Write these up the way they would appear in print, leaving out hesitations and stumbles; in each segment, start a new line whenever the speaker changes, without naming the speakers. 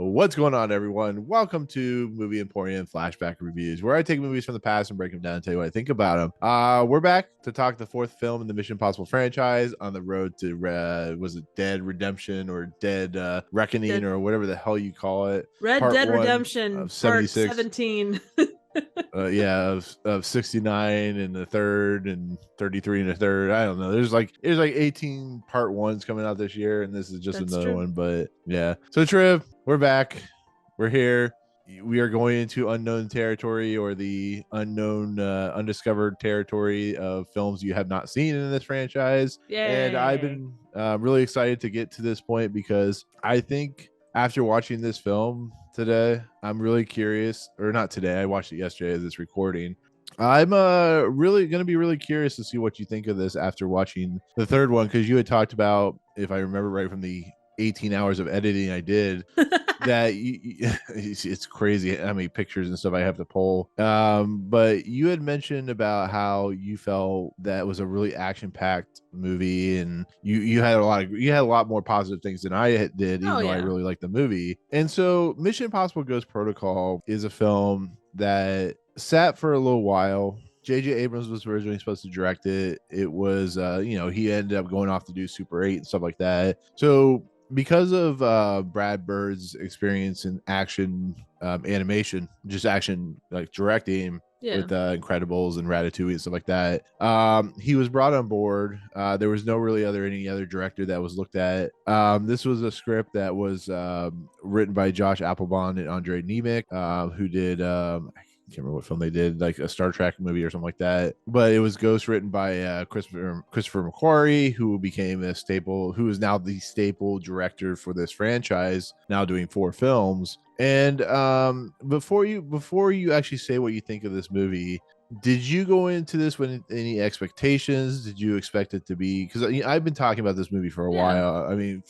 What's going on, everyone? Welcome to Movie Emporium Flashback Reviews, where I take movies from the past and break them down and tell you what I think about them. We're back to talk the fourth film in the Mission Impossible franchise, on the road to was it Dead Redemption or Dead Reckoning or whatever the hell you call it?
Red Dead Redemption
of 76.
Part 17.
Of 69 and the third and 33 and the third. I don't know. There's like 18 part ones coming out this year, and this is just another one. But yeah. So Triv, we're back. We're here. We are going into unknown territory, or the unknown, undiscovered territory of films you have not seen in this franchise.
Yay.
And I've been really excited to get to this point because I think after watching this film today, I'm really curious, or not today, I watched it yesterday as it's recording. I'm really going to be really curious to see what you think of this after watching the third one, because you had talked about, if I remember right from the 18 hours of editing I did, that it's crazy how many pictures and stuff I have to pull. But you had mentioned about how you felt that was a really action-packed movie, and you had a lot more positive things than I did, even though I really liked the movie. And so Mission Impossible Ghost Protocol is a film that sat for a little while. J.J. Abrams was originally supposed to direct it. It was, he ended up going off to do Super 8 and stuff like that. So because of Brad Bird's experience in action animation, just action like directing with Incredibles and Ratatouille and stuff like that, he was brought on board. There was no really any other director that was looked at. This was a script that was written by Josh Applebaum and Andre Nemec, who did I can't remember what film they did, like a Star Trek movie or something like that. But it was ghost written by Christopher McQuarrie, who became who is now the staple director for this franchise, now doing 4 films. And before you actually say what you think of this movie, did you go into this with any expectations? Did you expect it to be, because I've been talking about this movie for a while. I mean,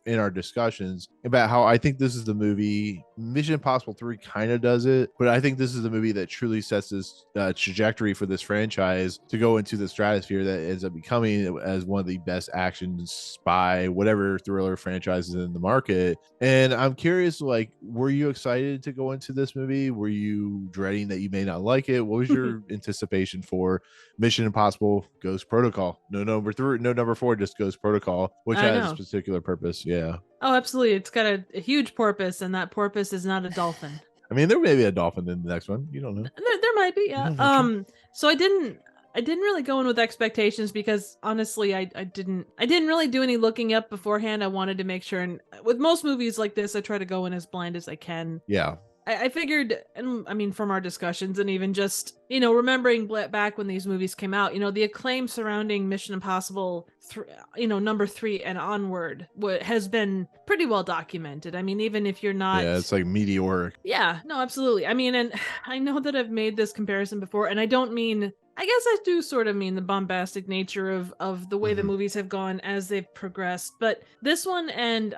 in our discussions about how I think this is the movie. Mission Impossible 3 kind of does it, but I think this is the movie that truly sets this trajectory for this franchise to go into the stratosphere that ends up becoming as one of the best action, spy, whatever thriller franchises in the market. And I'm curious, like, were you excited to go into this movie? Were you dreading that you may not like it? What was your anticipation for Mission Impossible Ghost Protocol? No number 3, no number 4, just Ghost Protocol, which has a particular purpose. Yeah.
Oh, absolutely. It's got a huge porpoise, and that porpoise is not a dolphin.
I mean, there may be a dolphin in the next one. You don't know.
There might be, yeah. So I didn't really go in with expectations, because honestly, I didn't really do any looking up beforehand. I wanted to make sure, and with most movies like this, I try to go in as blind as I can.
Yeah.
I figured, and I mean, from our discussions and even just, remembering back when these movies came out, the acclaim surrounding Mission Impossible, number 3 and onward has been pretty well documented. I mean, even if you're not...
Yeah, it's like meteoric.
Yeah, no, absolutely. I mean, and I know that I've made this comparison before, and I don't mean... I guess I do sort of mean the bombastic nature of the way the movies have gone as they've progressed, but this one and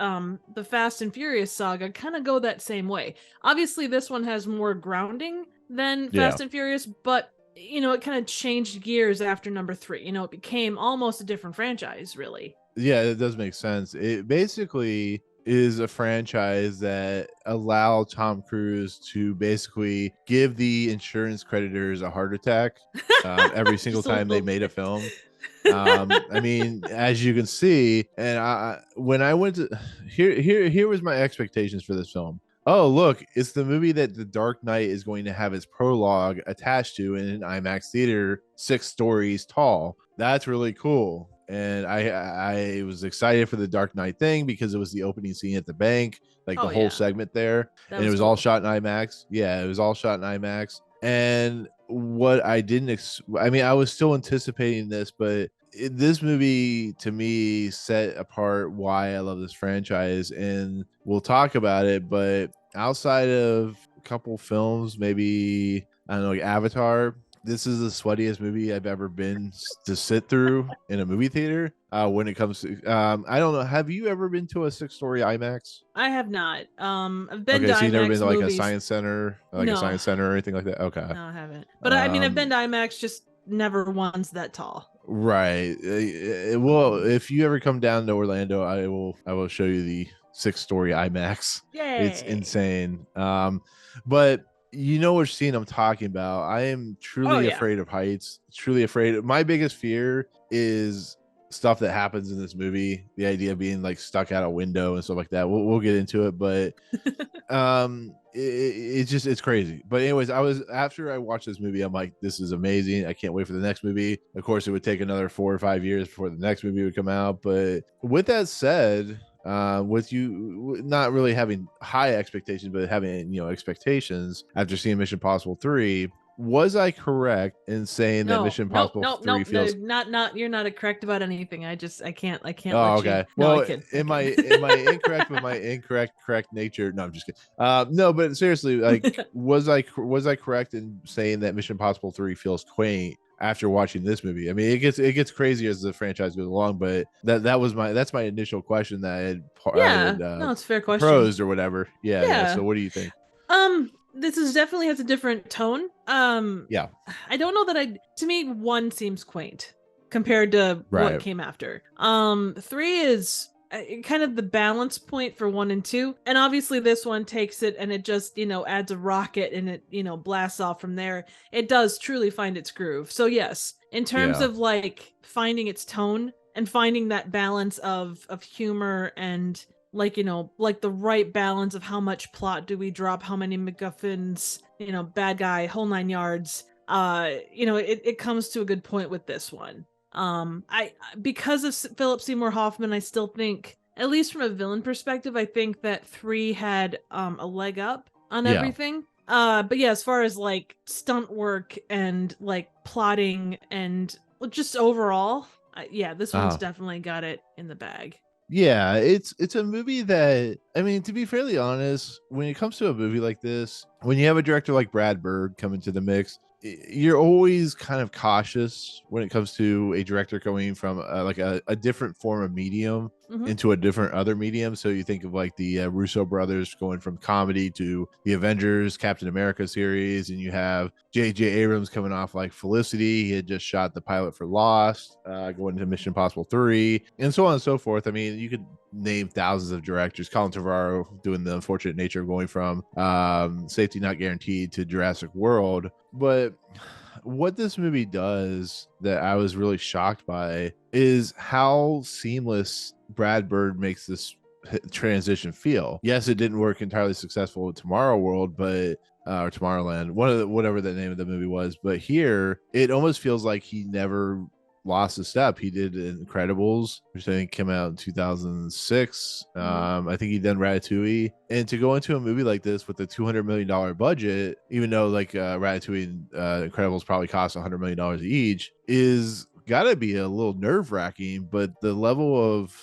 the Fast and Furious saga kind of go that same way. Obviously, this one has more grounding than Fast and Furious, but it kind of changed gears after number 3. It became almost a different franchise, really.
Yeah, it does make sense. It basically is a franchise that allowed Tom Cruise to basically give the insurance creditors a heart attack every single time they made a film. I mean, as you can see, and when I went to here was my expectations for this film. Oh, look, it's the movie that The Dark Knight is going to have its prologue attached to in an IMAX theater 6 stories tall. That's really cool. And I was excited for the Dark Knight thing because it was the opening scene at the bank, like the whole segment there. And it was all shot in IMAX. Yeah, it was all shot in IMAX. And what I didn't, I was still anticipating this, but this movie to me set apart why I love this franchise. And we'll talk about it. But outside of a couple films, maybe, I don't know, like Avatar, this is the sweatiest movie I've ever been to sit through in a movie theater. When it comes to, I don't know. Have you ever been to a 6-story IMAX?
I have not. I've been to
so you've
IMAX
never been to like
movies.
A science center, a science center or anything like that? Okay.
No, I haven't. But I mean, I've been to IMAX, just never one's that tall.
Right. Well, if you ever come down to Orlando, I will show you 6-story IMAX.
Yay.
It's insane. But you know which scene I'm talking about. I am truly afraid of heights. Truly afraid. My biggest fear is stuff that happens in this movie. The idea of being like stuck out a window and stuff like that. We'll get into it, but it's crazy. But anyways, after I watched this movie, I'm like, this is amazing. I can't wait for the next movie. Of course, it would take another 4 or 5 years before the next movie would come out. But with that said, with you not really having high expectations, but having expectations after seeing Mission Impossible 3, was I correct in saying that Mission Impossible 3 feels
not you're not correct about anything. I can't
oh, okay.
you.
Well,
I kid.
am I incorrect with my correct nature? No, I'm just kidding. No, but seriously, like was I correct in saying that Mission Impossible 3 feels quaint after watching this movie? I mean, it gets crazier as the franchise goes along, but that's my initial question that
it's a fair question.
Prosed or whatever. Yeah. So what do you think?
This definitely has a different tone.
Yeah.
I don't know that to me, 1 seems quaint compared to what came after. 3 is kind of the balance point for 1 and 2. And obviously this one takes it and it just, adds a rocket and it, blasts off from there. It does truly find its groove. So yes, in terms of like finding its tone and finding that balance of humor and like the right balance of how much plot do we drop, how many MacGuffins, bad guy, whole 9 yards. It comes to a good point with this one. Because of Philip Seymour Hoffman, I still think, at least from a villain perspective, I think that 3 had a leg up on everything. But yeah, as far as like stunt work and like plotting and just overall, this one's definitely got it in the bag.
Yeah, it's a movie that, I mean, to be fairly honest, when it comes to a movie like this, when you have a director like Brad Bird come into the mix, you're always kind of cautious when it comes to a director going from like a different form of medium into a different other medium. So you think of like the Russo brothers going from comedy to the Avengers, Captain America series, and you have J.J. Abrams coming off like Felicity. He had just shot the pilot for Lost, going into Mission Impossible 3, and so on and so forth. I mean, you could name thousands of directors. Colin Trevorrow doing The Unfortunate Nature of going from Safety Not Guaranteed to Jurassic World. But what this movie does that I was really shocked by is how seamless Brad Bird makes this transition feel. Yes, it didn't work entirely successful with Tomorrow World, but or Tomorrowland, whatever the name of the movie was. But here, it almost feels like he never lost a step. He did Incredibles, which I think came out in 2006. I think he done Ratatouille, and to go into a movie like this with a $200 million budget, even though like Ratatouille and Incredibles probably cost $100 million each, is gotta be a little nerve-wracking. But the level of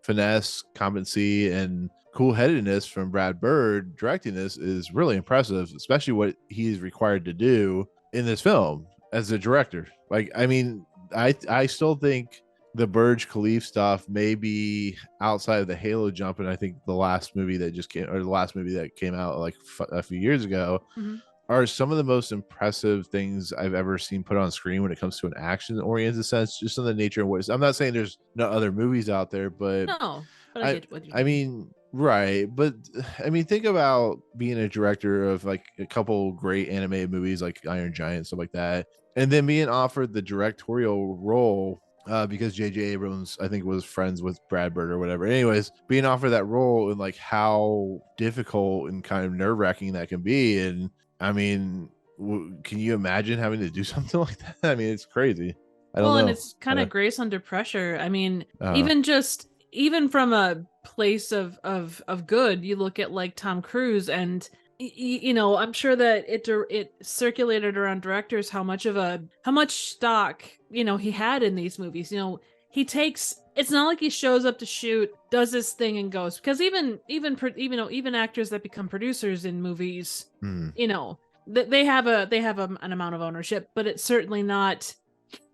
finesse, competency, and cool-headedness from Brad Bird directing this is really impressive, especially what he's required to do in this film as a director. Like, I mean, I still think the Burj Khalifa stuff may be outside of the Halo jump, and I think the last movie that came out like a few years ago are some of the most impressive things I've ever seen put on screen when it comes to an action-oriented sense, just in the nature of what is. I'm not saying there's no other movies out there, but
I get what you mean.
I mean, right, but I mean, think about being a director of like a couple great animated movies like Iron Giant, stuff like that, and then being offered the directorial role because J.J. Abrams, I think, was friends with Brad Bird or whatever. Anyways, being offered that role and like how difficult and kind of nerve-wracking that can be. And I mean, can you imagine having to do something like that? I mean, it's crazy. I don't know.
And it's kind of grace under pressure. I mean, even from a place of good, you look at like Tom Cruise, and I'm sure that it circulated around directors how much stock he had in these movies. It's not like he shows up to shoot, does this thing, and goes. Because even actors that become producers in movies, they have an amount of ownership, but it's certainly not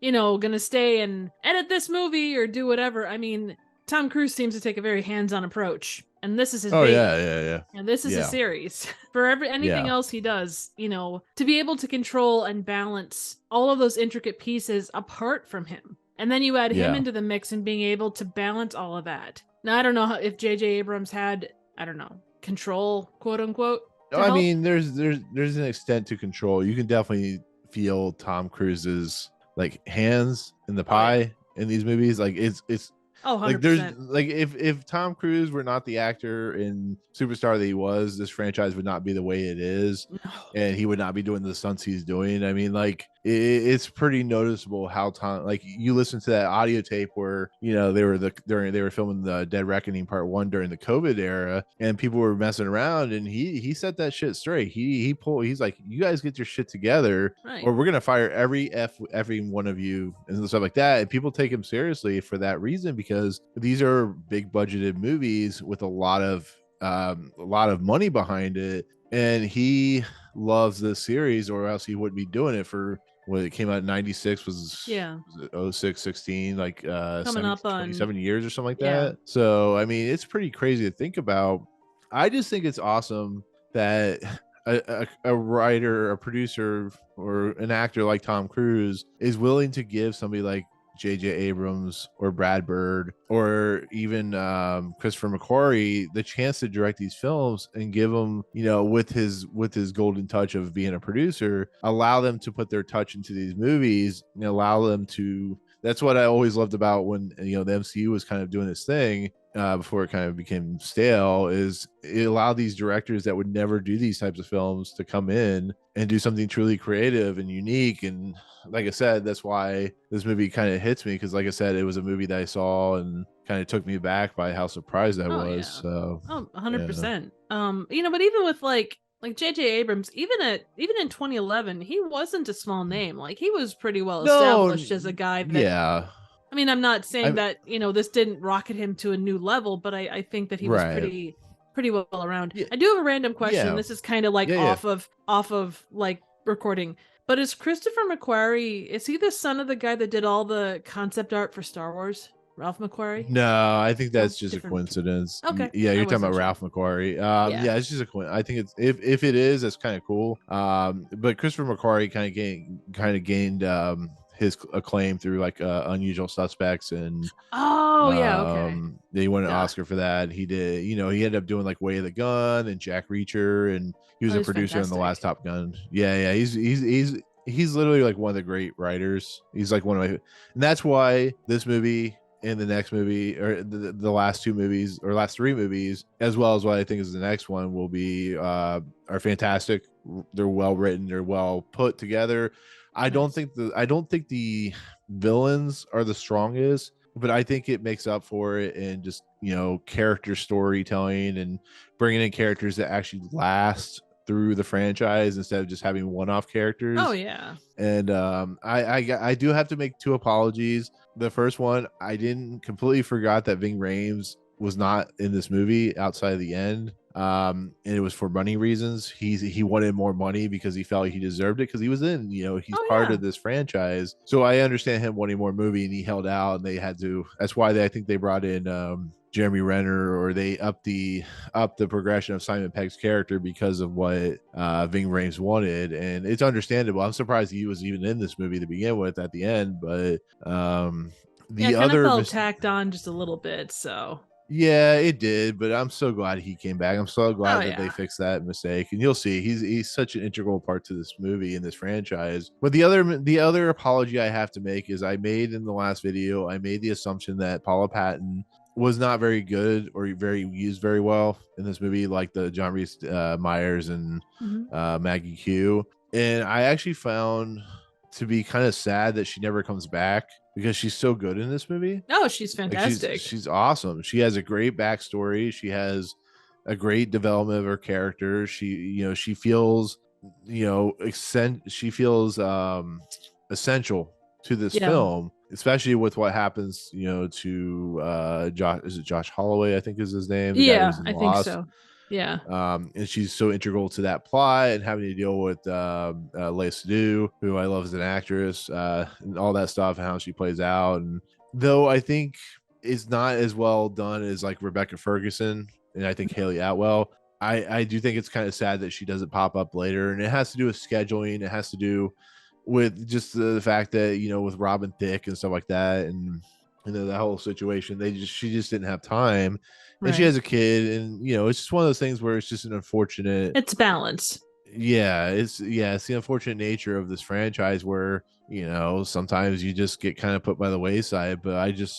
gonna stay and edit this movie or do whatever. I mean, Tom Cruise seems to take a very hands-on approach, and this is his baby.
Yeah.
And this is a series. For anything else he does, to be able to control and balance all of those intricate pieces apart from him. And then you add him into the mix and being able to balance all of that. Now I don't know if J.J. Abrams had, I don't know, control, quote unquote,
No,
to
I
help.
mean, there's an extent to control. You can definitely feel Tom Cruise's like hands in the
Oh yeah.
pie in these movies. Like it's
Oh,
like there's
100%.
like if Tom Cruise were not the actor and superstar that he was, this franchise would not be the way it is,
No.
and he would not be doing the stunts he's doing. I mean, like it's pretty noticeable how Tom, like you listen to that audio tape where they were filming the Dead Reckoning Part 1 during the COVID era, and people were messing around, and he set that shit straight. He's like, you guys get your shit together,
Right.
or we're gonna fire every one of you and stuff like that. And people take him seriously for that reason, because these are big budgeted movies with a lot of money behind it, and he loves this series, or else he wouldn't be doing it for when it came out in 96 was
Yeah.
oh six 16, like
Coming up on
27 years or something like
Yeah.
that. So I mean, it's pretty crazy to think about. I just think it's awesome that a writer, a producer, or an actor like Tom Cruise is willing to give somebody like J.J. Abrams or Brad Bird or even Christopher McQuarrie the chance to direct these films, and give them, with his golden touch of being a producer, allow them to put their touch into these movies, and allow them to. That's what I always loved about when the MCU was kind of doing this thing before it kind of became stale, is it allowed these directors that would never do these types of films to come in and do something truly creative and unique. And like I said, that's why this movie kind of hits me, because like I said, it was a movie that I saw and kind of took me back by how surprised I was.
Yeah.
So
100%. But even with like J.J. Abrams, even in 2011, he wasn't a small name. Like he was pretty well established as a guy that.
Yeah.
I mean, I'm not saying that this didn't rocket him to a new level, but I think that he was
right.
pretty well around.
Yeah.
I do have a random question.
Yeah.
This is kind of like off of like recording. But is Christopher McQuarrie, is he the son of the guy that did all the concept art for Star Wars? Ralph McQuarrie?
No, I think that's just
different.
a coincidence.
Okay.
Yeah, you're talking about Ralph McQuarrie. Yeah, it's just a coincidence. I think it's if it is, that's kind of cool. But Christopher McQuarrie kind of gained his acclaim through like Unusual Suspects, and he won an Oscar for that. He did, he ended up doing like Way of the Gun and Jack Reacher, and he was a producer on The Last Top Gun. Yeah, he's literally like one of the great writers. He's like one of my, and that's why this movie and the next movie, or the last two movies, or last three movies, as well as what I think is the next one, will be are fantastic. They're well written, they're well put together. I don't think the villains are the strongest, but I think it makes up for it in just character storytelling and bringing in characters that actually last through the franchise instead of just having one-off characters.
Oh yeah.
And I do have to make two apologies. The first one, I didn't completely forgot that Ving Rhames was not in this movie outside of the end. And it was for money reasons. He wanted more money because he felt he deserved it, because he was in, he's part of this franchise. So I understand him wanting more movie, and he held out, and they had to. That's why I think they brought in Jeremy Renner, or they upped the progression of Simon Pegg's character because of what Ving Rhames wanted, and it's understandable. I'm surprised he was even in this movie to begin with at the end, but the other
felt tacked on just a little bit. So
yeah, it did, but I'm so glad he came back. I'm so glad that they fixed that mistake, and you'll see he's such an integral part to this movie and this franchise. But the other apology I have to make is I made in the last video, I made the assumption that Paula Patton was not very good or used very well in this movie, like the John Rhys Meyers and Maggie Q. And I actually found to be kind of sad that she never comes back, because she's so good in this movie.
Oh, she's fantastic.
Like she's awesome. She has a great backstory. She has a great development of her character. She feels essential to this film, especially with what happens, to Josh. Is it Josh Holloway? I think is his name.
Yeah, I think so. Yeah.
And she's so integral to that plot, and having to deal with Lea Seydoux, who I love as an actress, and all that stuff, and how she plays out. And though I think it's not as well done as like Rebecca Ferguson and I think Haley Atwell, I do think it's kind of sad that she doesn't pop up later, and it has to do with scheduling. It has to do with just the fact that with Robin Thicke and stuff like that, and that whole situation. She just didn't have time, and she
Right.
has a kid, and it's just one of those things where it's just an unfortunate.
It's balance.
Yeah, it's the unfortunate nature of this franchise where sometimes you just get kind of put by the wayside. But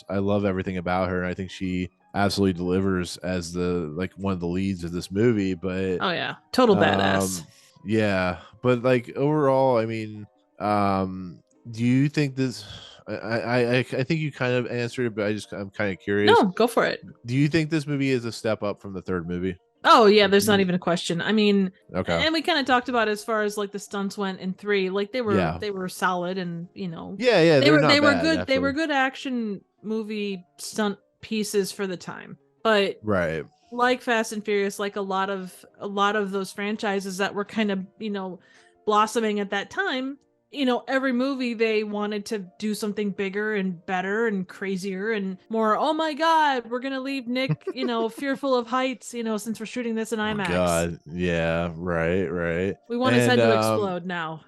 I love everything about her. I think she absolutely delivers as the one of the leads of this movie. But
Oh yeah, total badass.
yeah, but like overall, I mean, do you think this? I think you kind of answered it, but I'm kind of curious.
No, go for it.
Do you think this movie is a step up from the third movie?
Oh yeah, there's not even a question. I mean,
Okay.
and we kind of talked about as far as like the stunts went in 3, like they were solid, and
yeah,
they
not
were
bad,
good.
definitely.
They were good action movie stunt pieces for the time. But
right,
like Fast and Furious, like a lot of those franchises that were kind of blossoming at that time, every movie they wanted to do something bigger and better and crazier and more. Oh my God, we're gonna leave Nick, fearful of heights, since we're shooting this in
oh
IMAX.
God, yeah, right.
We want his head to explode now.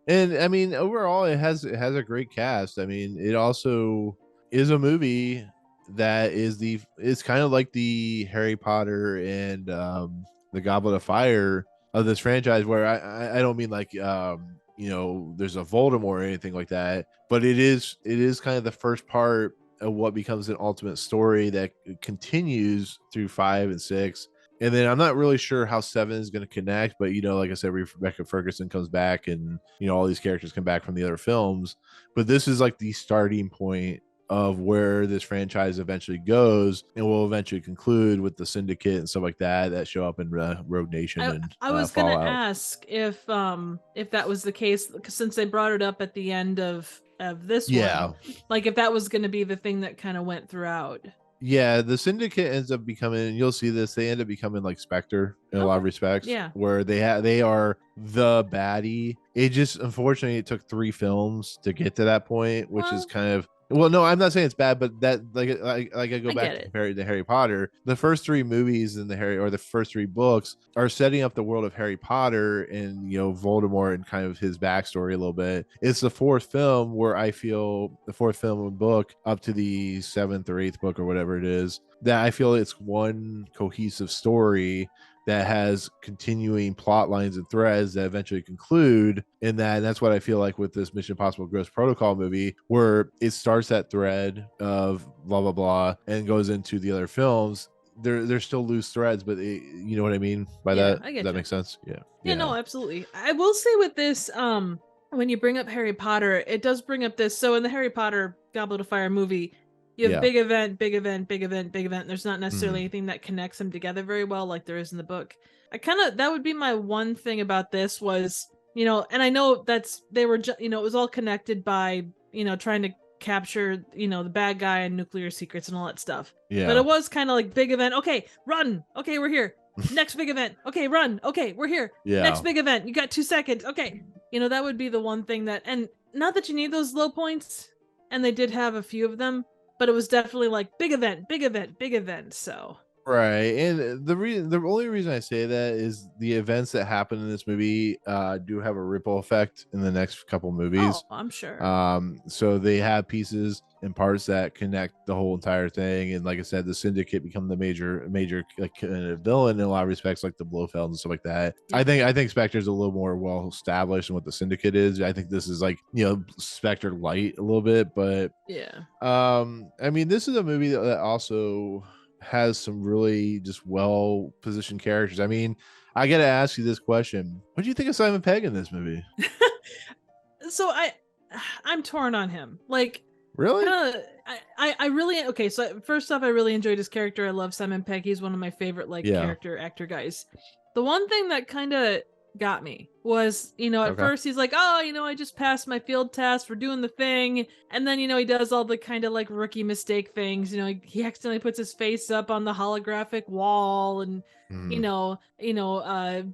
And I mean, overall, it has a great cast. I mean, it also is a movie that is kind of like the Harry Potter and the Goblet of Fire of this franchise, where I don't mean like there's a Voldemort or anything like that, but it is kind of the first part of what becomes an ultimate story that continues through 5 and 6. And then I'm not really sure how 7 is going to connect, but like I said, Rebecca Ferguson comes back, and all these characters come back from the other films. But this is like the starting point of where this franchise eventually goes, and will eventually conclude with the Syndicate and stuff like that show up in Rogue Nation.
I was gonna ask if that was the case, since they brought it up at the end of this one, like if that was gonna be the thing that kind of went throughout.
Yeah, the Syndicate ends up becoming, you'll see this, they end up becoming like Spectre in a lot of respects.
Yeah.
Where they are the baddie. It just, unfortunately, it took 3 films to get to that point, which is kind of, well, no, I'm not saying it's bad, but that I go back to compare it to Harry Potter. The first 3 movies in the first 3 books are setting up the world of Harry Potter and Voldemort and kind of his backstory a little bit. It's the 4th film where I feel, the 4th film and book up to the 7th or 8th book or whatever it is, that I feel it's one cohesive story that has continuing plot lines and threads that eventually conclude in that. And that's what I feel like with this Mission Impossible Ghost Protocol movie, where it starts that thread of blah blah blah and goes into the other films. They're still loose threads, but you know what I mean by that?
I get
Does that make sense?
Yeah, no, absolutely. I will say with this, when you bring up Harry Potter, it does bring up this. So in the Harry Potter Goblet of Fire movie, you have big event, big event, big event, big event. There's not necessarily anything that connects them together very well like there is in the book. That would be my one thing about this was, and I know they were, it was all connected by, trying to capture, the bad guy and nuclear secrets and all that stuff.
Yeah.
But it was kind of like big event. Okay, run. Okay, we're here. Next big event. Okay, run. Okay, we're here.
Yeah.
Next big event. You got 2 seconds. Okay. That would be the one thing that, and not that you need those low points, and they did have a few of them, but it was definitely like big event, big event, big event. So
right, and the only reason I say that is the events that happen in this movie do have a ripple effect in the next couple movies.
Oh, I'm sure.
So they have pieces and parts that connect the whole entire thing, and like I said, the Syndicate become the major like villain in a lot of respects, like the Blofeld and stuff like that. Yeah. I think Spectre's a little more well established than what the Syndicate is. I think this is like Spectre light a little bit, but
yeah.
I mean, this is a movie that also has some really just well positioned characters. I mean, I gotta ask you this question: what do you think of Simon Pegg in this movie?
So I'm torn on him. Like,
really?
I really, okay. So first off, I really enjoyed his character. I love Simon Pegg. He's one of my favorite character actor guys. The one thing that kind of got me was, at first he's like, oh, I just passed my field test for doing the thing, and then he does all the kind of like rookie mistake things. He accidentally puts his face up on the holographic wall, and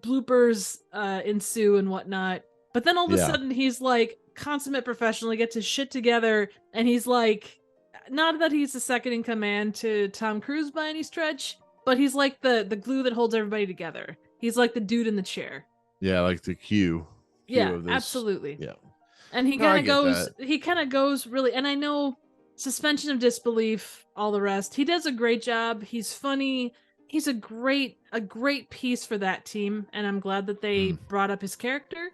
bloopers ensue and whatnot. But then all of a sudden he's like consummate professional. He gets his shit together, and he's like, not that he's the second in command to Tom Cruise by any stretch, but he's like the glue that holds everybody together. He's like the dude in the chair.
Yeah, like the Q
yeah,
of this.
absolutely.
Yeah.
And he kind of goes really, and I know suspension of disbelief, all the rest. He does a great job. He's funny. He's a great piece for that team, and I'm glad that they brought up his character,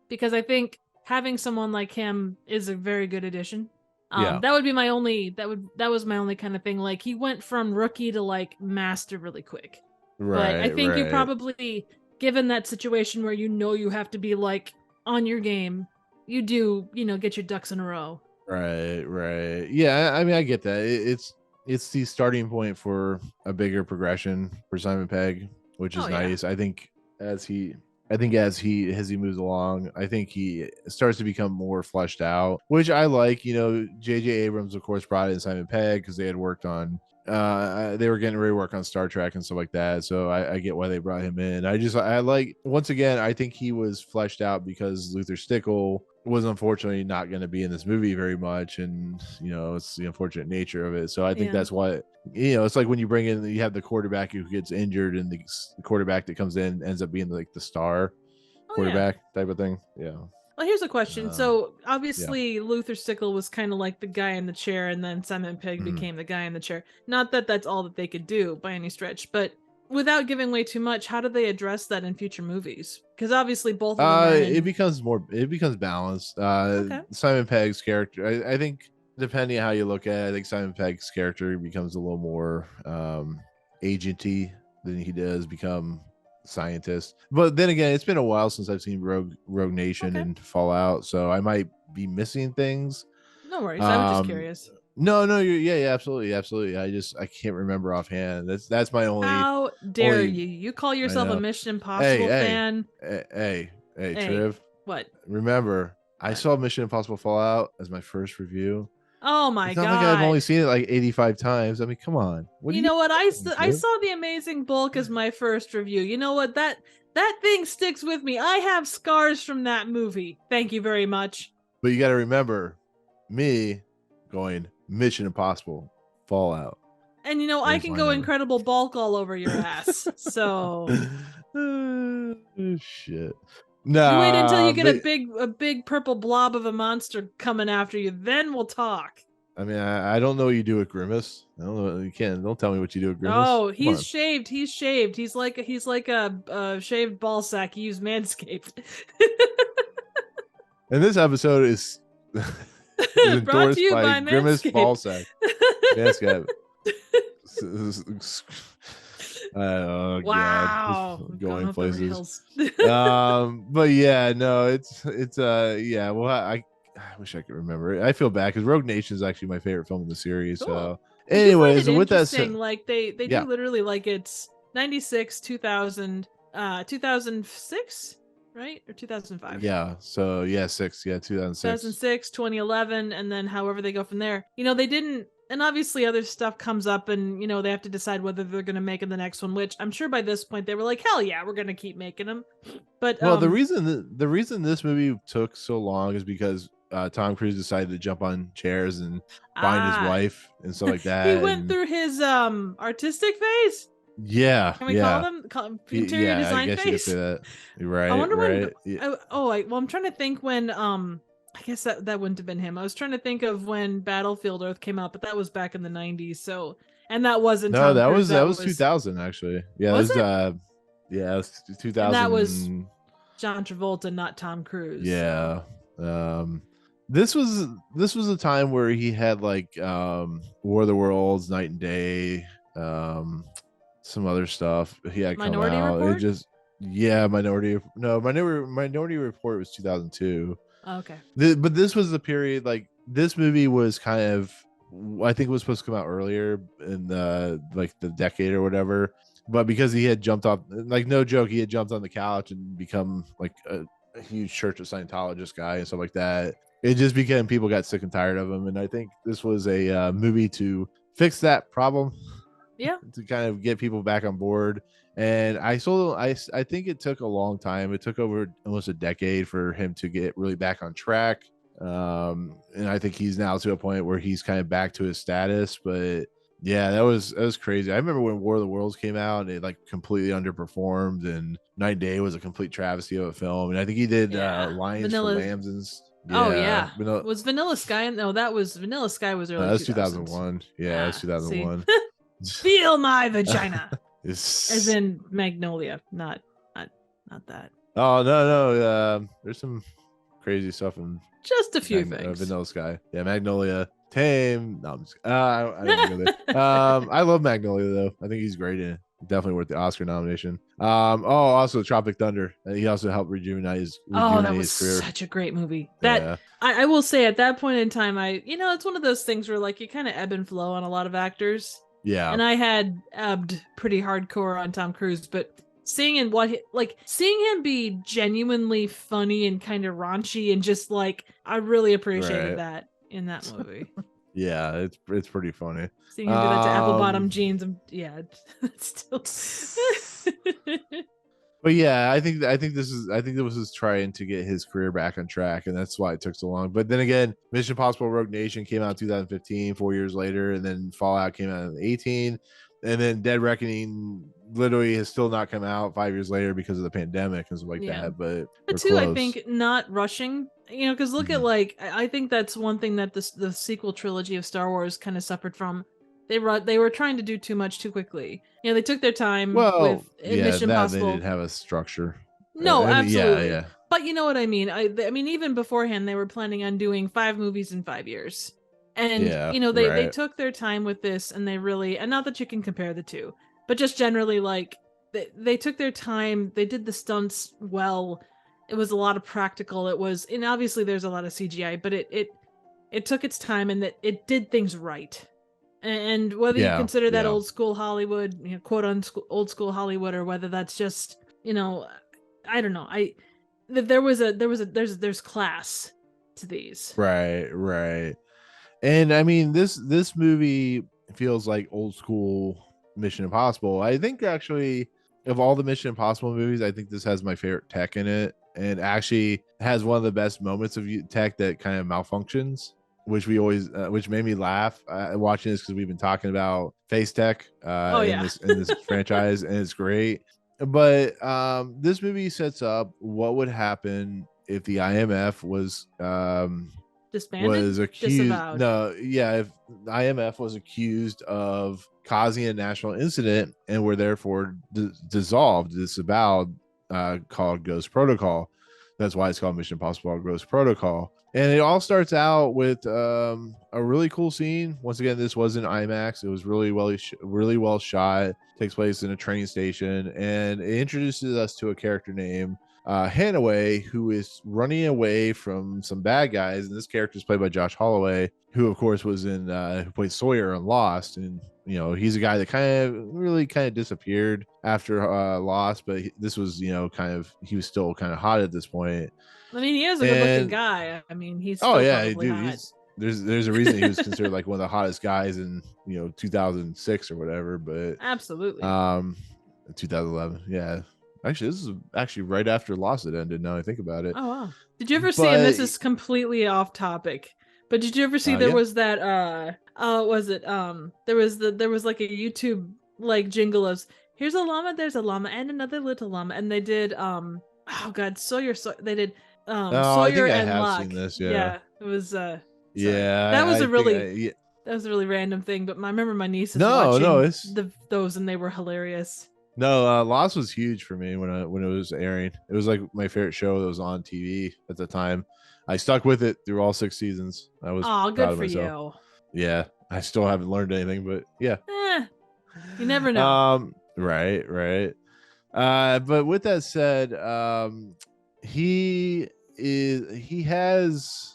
because I think having someone like him is a very good addition. That would be my only that was my only kind of thing. Like, he went from rookie to like master really quick. But I think you probably, given that situation where you have to be like on your game, you do, get your ducks in a row.
Right. Yeah, I mean, I get that. It's the starting point for a bigger progression for Simon Pegg, which is nice. I think as he moves along, I think he starts to become more fleshed out, which I like. J.J. Abrams, of course, brought in Simon Pegg because they had worked on they were getting ready to work on Star Trek and stuff like that. So I get why they brought him in. I like, once again, I think he was fleshed out because Luther Stickle was unfortunately not going to be in this movie very much, and it's the unfortunate nature of it. So I think that's why, it's like when you bring in, you have the quarterback who gets injured, and the quarterback that comes in ends up being like the star quarterback type of thing.
Well, here's a question. So obviously Luther Stickle was kind of like the guy in the chair, and then Simon Pegg became the guy in the chair. Not that that's all that they could do by any stretch, but without giving away too much, how do they address that in future movies? Because obviously both of them are
it becomes balanced. Simon Pegg's character, I think, depending on how you look at it, I think Simon Pegg's character becomes a little more agenty than he does become scientist. But then again, it's been a while since I've seen Rogue Nation and Fallout, so I might be missing things.
No worries. I was just curious.
No, absolutely. I can't remember offhand. That's my only.
How dare you? You call yourself a Mission Impossible fan?
Hey, Triv.
What?
Remember, I saw Mission Impossible Fallout as my first review.
Oh my god!
It's not like I've only seen it like 85 times. I mean, come on.
You know what? I saw The Amazing Bulk as my first review. You know what? That thing sticks with me. I have scars from that movie. Thank you very much.
But you got to remember, me going Mission Impossible Fallout.
And I can go Incredible Bulk all over your ass. So
shit. No.
You wait until you get a big purple blob of a monster coming after you, then we'll talk.
I mean, I don't know what you do with Grimace. I don't know. Don't tell me what you do with Grimace.
Oh, he's shaved. He's shaved. He's like a shaved ball sack. He used Manscaped.
And this episode is
brought to you by
Grimace Ball Sack. Manscaped.
Wow,
God, going places. But yeah, no, it's well, I wish I could remember it. I feel bad because Rogue Nation is actually my favorite film in the series. Cool. So anyways, with that said,
like they do literally like it's 96, 2000, 2006, right? Or 2005.
Yeah. So 2006,
2011, and then however they go from there. They didn't. And obviously other stuff comes up, and they have to decide whether they're going to make it the next one, which I'm sure by this point they were like, hell yeah, we're going to keep making them. But
the reason this movie took so long is because Tom Cruise decided to jump on chairs and find his wife and stuff like that.
He went through his artistic phase.
Yeah.
Can we call them interior design phase?
You could say that. Right.
I wonder
when.
Yeah. I'm trying to think when I guess that wouldn't have been him. I was trying to think of when Battlefield Earth came out, but that was back in the 90s. So, and that wasn't.
No, that was 2000 actually. Yeah, it was 2000. And
that was John Travolta, not Tom Cruise.
Yeah. This was a time where he had like War of the Worlds, Night and Day, some other stuff he had come
Minority
out.
Report?
It just Minority Report was 2002.
Okay.
But this was the period, like this movie was kind of, I think it was supposed to come out earlier in the decade or whatever, but because he had jumped off, like no joke, he had jumped on the couch and become like a huge Church of Scientologist guy and stuff like that. It just became, people got sick and tired of him, and I think this was a movie to fix that problem.
Yeah.
To kind of get people back on board. And I think it took a long time. It took over almost a decade for him to get really back on track. And I think he's now to a point where he's kind of back to his status. But yeah, that was crazy. I remember when War of the Worlds came out and it like completely underperformed, and Night and Day was a complete travesty of a film. And I think he did Lions for Lambs and
Oh
Yeah,
yeah. Was Vanilla Sky? No, that was Vanilla Sky was early
that was
2000s.
2001. Yeah, that's
See,
2001.
feel my vagina, as
It's-
in Magnolia, not that.
oh no, there's some crazy stuff in
Just a few things.
Vanilla Sky. Yeah, Magnolia. Tame. No, I'm just, I don't want to go there. I love Magnolia though. I think he's great in it. Definitely worth the Oscar nomination. Also Tropic Thunder. He also helped rejuvenate
That was
his career.
such a great movie.
Yeah.
I will say at that point in time, it's one of those things where like you kind of ebb and flow on a lot of actors.
Yeah.
And I had ebbed pretty hardcore on Tom Cruise, but seeing him be genuinely funny and kind of raunchy and just like I really appreciated that in that movie.
Yeah, it's pretty funny.
Seeing him do that to apple bottom jeans, it's still.
But yeah, I think this was his trying to get his career back on track, and that's why it took so long. But then again, Mission Impossible: Rogue Nation came out in 2015, 4 years later, and then Fallout came out in 2018, and then Dead Reckoning literally has still not come out 5 years later because of the pandemic and stuff like that. But
too,
close.
I think not rushing. Because look at I think that's one thing that the sequel trilogy of Star Wars kind of suffered from. They were trying to do too much too quickly. They took their time with Mission Impossible.
They didn't have a structure.
No, absolutely.
Yeah.
But you know what I mean. I mean, even beforehand, they were planning on doing 5 movies in 5 years, and they took their time with this, and they really, and not that you can compare the two, but just generally, like they took their time. They did the stunts well. It was a lot of practical. It was, and obviously there's a lot of CGI, but it took its time, and that it did things right. And whether you consider that old school Hollywood, quote unquote old school Hollywood, or whether that's just, I don't know. There's class to these.
Right. And I mean, this movie feels like old school Mission Impossible. I think actually of all the Mission Impossible movies, I think this has my favorite tech in it, and actually has one of the best moments of tech that kind of malfunctions, which we always which made me laugh watching this, because we've been talking about face tech in this franchise, and it's great. But this movie sets up what would happen if the IMF was
disbanded,
was accused.
Disavowed.
If the IMF was accused of causing a national incident and were therefore disavowed, called Ghost Protocol. That's why it's called Mission Impossible: Ghost Protocol. And it all starts out with a really cool scene. Once again, this wasn't IMAX. It was really well shot. It takes place in a train station, and it introduces us to a character named Hanaway, who is running away from some bad guys. And this character is played by Josh Holloway, who of course was in who played Sawyer on Lost. And he's a guy that kind of disappeared after Lost, but this was he was still kind of hot at this point.
I mean, he is a good-looking guy. I mean, he's still probably hot.
There's a reason he was considered like one of the hottest guys in 2006 or whatever. But
absolutely,
2011, yeah. Actually, this is actually right after Lost it ended. Now I think about it.
Oh wow! Did you ever see? And this is completely off topic, but did you ever see there was that? Was it? There was like a YouTube like jingle of here's a llama, there's a llama, and another little llama, and they did they did Sawyer and Locke.
Seen this,
yeah, it was that was a really random thing, but I remember my nieces watching those, and they were hilarious.
No, Lost was huge for me when it was airing. It was like my favorite show that was on TV at the time. I stuck with it through all 6 seasons. I was
good for you.
Yeah, I still haven't learned anything, but yeah.
You never know.
Right. But with that said, he has.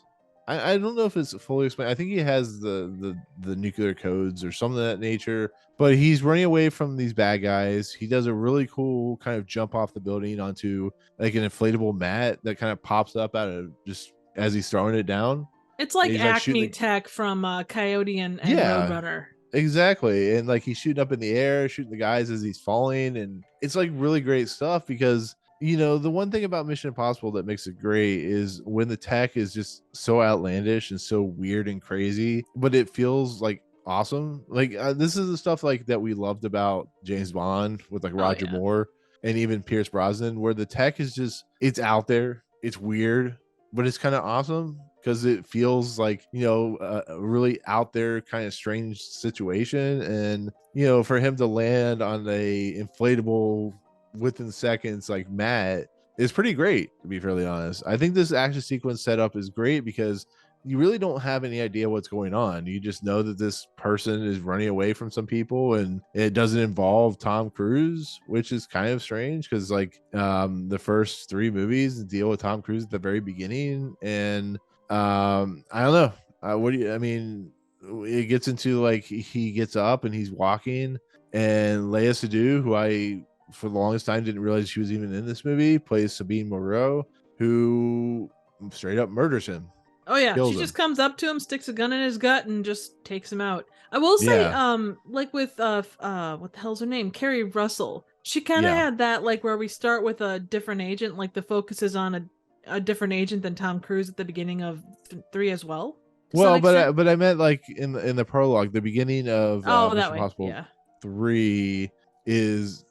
I don't know if it's fully explained. I think he has the nuclear codes or something of that nature. But he's running away from these bad guys. He does a really cool kind of jump off the building onto like an inflatable mat that kind of pops up out of just as he's throwing it down.
It's like Acme Tech from Coyote and Roadrunner.
Exactly. And like he's shooting up in the air, shooting the guys as he's falling. And it's like really great stuff because, the one thing about Mission Impossible that makes it great is when the tech is just so outlandish and so weird and crazy, but it feels like awesome. Like this is the stuff like that we loved about James Bond with like Roger Moore and even Pierce Brosnan, where the tech is just, it's out there, it's weird, but it's kind of awesome because it feels like, you know, a really out there kind of strange situation. And, you know, for him to land on a inflatable within seconds like Matt is pretty great, to be fairly honest. I think this action sequence setup is great because you really don't have any idea what's going on. You just know that this person is running away from some people, and it doesn't involve Tom Cruise, which is kind of strange because like the first 3 movies deal with Tom Cruise at the very beginning. And I don't know. I mean, it gets into like he gets up and he's walking, and Léa Seydoux, who I for the longest time didn't realize she was even in this movie, plays Sabine Moreau, who straight up murders him.
Oh yeah,
Kills
she
him.
just comes up to him, sticks a gun in his gut, and just takes him out. I will say,
Yeah.
like with what the hell's her name? Carrie Russell. She kind of
Yeah.
had that, like, where we start with a different agent, like the focus is on a different agent than Tom Cruise at the beginning of 3 as well. To some
Well,
extent.
but I meant like in the prologue, the beginning of
Oh, that
Mission
way.
Impossible
Yeah.
3 is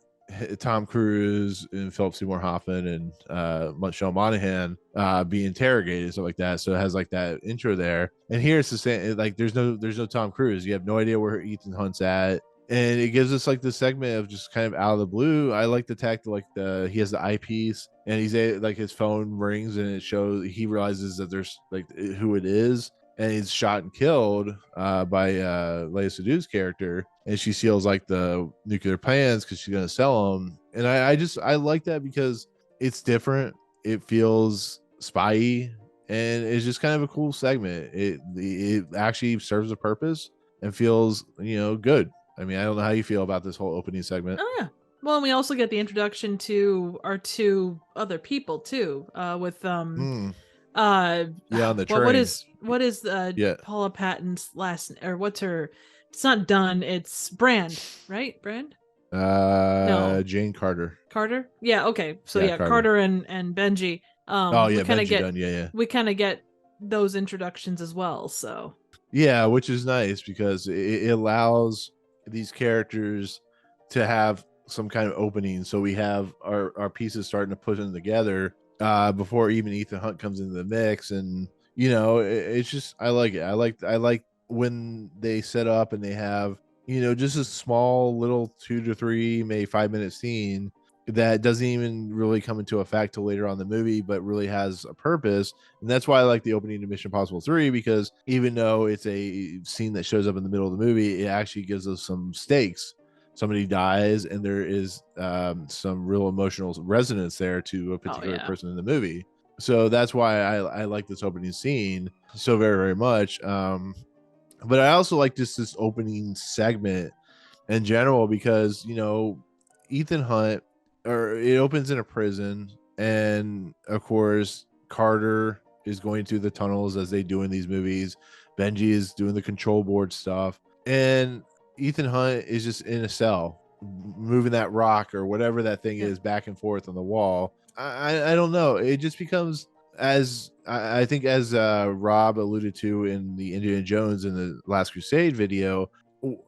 Tom Cruise and Philip Seymour Hoffman and Michelle Monaghan being interrogated and stuff like that. So it has like that intro there. And here it's the same. Like there's no Tom Cruise. You have no idea where Ethan Hunt's at. And it gives us like this segment of just kind of out of the blue. I like the tact like he has the eyepiece and like his phone rings and it shows, he realizes that there's like who it is, and he's shot and killed by Léa Seydoux's character, and she seals like the nuclear plans because she's gonna sell them. And I like that because it's different. It feels spy-y, and it's just kind of a cool segment. It actually serves a purpose and feels, you know, good. I mean, I don't know how you feel about this whole opening segment.
Oh yeah. Well, and we also get the introduction to our 2 other people too, with
Yeah, on the
what
train.
is
Yeah.
Paula Patton's last, or what's her, it's not Dunn, it's Brand, right? Brand? No.
Jane Carter.
Carter? Yeah, okay. So
Yeah,
yeah,
Carter.
Carter and Benji.
Oh
We
yeah,
kind of
Benji
get
Dunn. Yeah.
we kind of get those introductions as well. So
Yeah, which is nice because it allows these characters to have some kind of opening. So we have our pieces starting to put them together before even Ethan Hunt comes into the mix. And you know, it's just, I like it. I like when they set up and they have, you know, just a small little 2 to 3 maybe 5-minute scene that doesn't even really come into effect till later on in the movie, but really has a purpose. And that's why I like the opening to Mission Impossible 3, because even though it's a scene that shows up in the middle of the movie, it actually gives us some stakes. Somebody dies, and there is some real emotional resonance there to a particular person in the movie. So that's why I like this opening scene so very, very much. But I also like this opening segment in general because, you know, Ethan Hunt, or it opens in a prison, and of course Carter is going through the tunnels as they do in these movies. Benji is doing the control board stuff, and Ethan Hunt is just in a cell moving that rock or whatever that thing is back and forth on the wall. I don't know, it just becomes, as I think as Rob alluded to in the Indiana Jones in the Last Crusade video,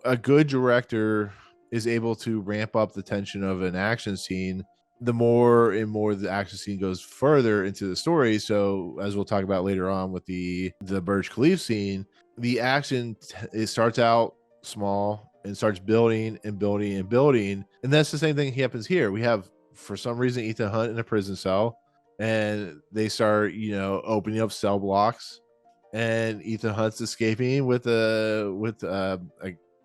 a good director is able to ramp up the tension of an action scene the more and more the action scene goes further into the story. So as we'll talk about later on with the Burj Khalifa scene, the action it starts out small and starts building and building and building. And that's the same thing happens here. We have, for some reason, Ethan Hunt in a prison cell, and they start, you know, opening up cell blocks, and Ethan Hunt's escaping with I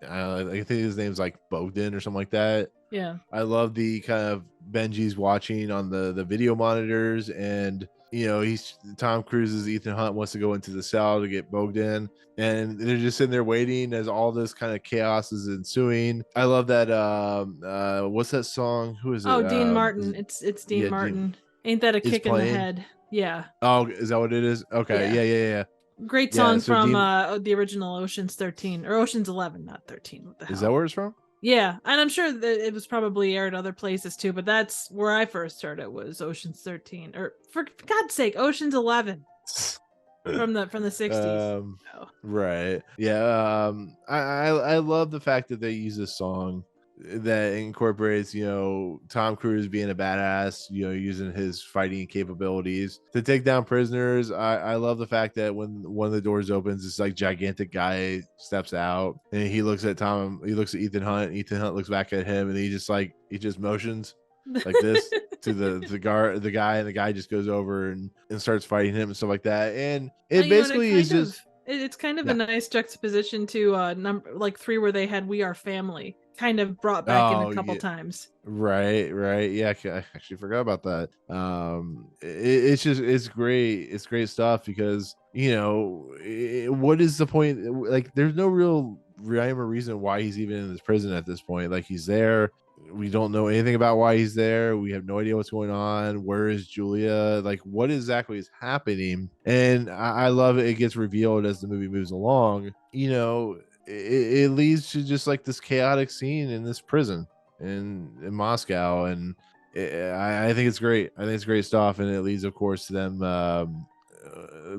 think his name's like Bogdan or something like that.
Yeah.
I love the kind of Benji's watching on the video monitors, and you know, Tom Cruise's Ethan Hunt wants to go into the cell to get Bogdan, and they're just sitting there waiting as all this kind of chaos is ensuing. I love that. What's that song? Who is it?
Oh, Dean Martin. It's Dean Martin. Ain't that a kick in the head? Yeah.
Oh, is that what it is? Okay. Yeah.
Great song from the original Ocean's 13 or Ocean's 11, not 13. What the hell?
Is that where it's from?
Yeah, and I'm sure that it was probably aired other places too, but that's where I first heard it, was Ocean's 13, or for God's sake, Ocean's 11 from the 60s.
Right. Yeah. I love the fact that they use this song that incorporates, Tom Cruise being a badass, using his fighting capabilities to take down prisoners. I love the fact that when one of the doors opens, this like gigantic guy steps out and he looks at Ethan Hunt. Ethan Hunt looks back at him and he just motions like this to the guy, and the guy just goes over and starts fighting him and stuff like that. And it basically is just
it's kind of a nice juxtaposition to number like 3, where they had We Are Family kind of brought back in a couple times.
Right. Yeah, I actually forgot about that. It's great. It's great stuff because what is the point? Like, there's no real rhyme or reason why he's even in this prison at this point. Like, he's there. We don't know anything about why he's there. We have no idea what's going on. Where is Julia? Like, what exactly is happening? And I love it. It gets revealed as the movie moves along. It leads to just like this chaotic scene in this prison in Moscow, and I think it's great. I think it's great stuff, and it leads, of course, to them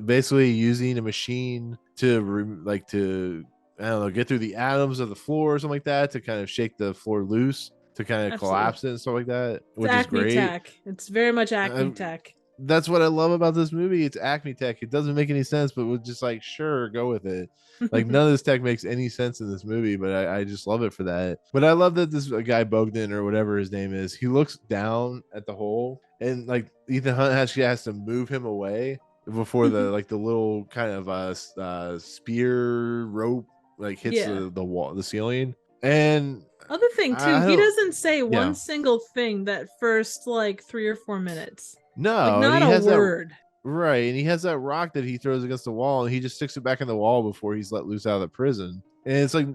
basically using a machine to I don't know, get through the atoms of the floor or something like that to kind of shake the floor loose to kind of collapse it and stuff like that, which is great.
Tech. It's very much Acme tech.
That's what I love about this movie. It's Acme tech. It doesn't make any sense, but we're just like, sure, go with it. Like, none of this tech makes any sense in this movie, but I just love it for that. But I love that this guy Bogdan, or whatever his name is, he looks down at the hole, and like Ethan Hunt actually has to move him away before the like the little kind of spear rope like hits the wall, the ceiling. And
other thing too, he doesn't say one single thing that first like 3 or 4 minutes.
No,
like, not a word.
Right, and he has that rock that he throws against the wall, and he just sticks it back in the wall before he's let loose out of the prison. And it's like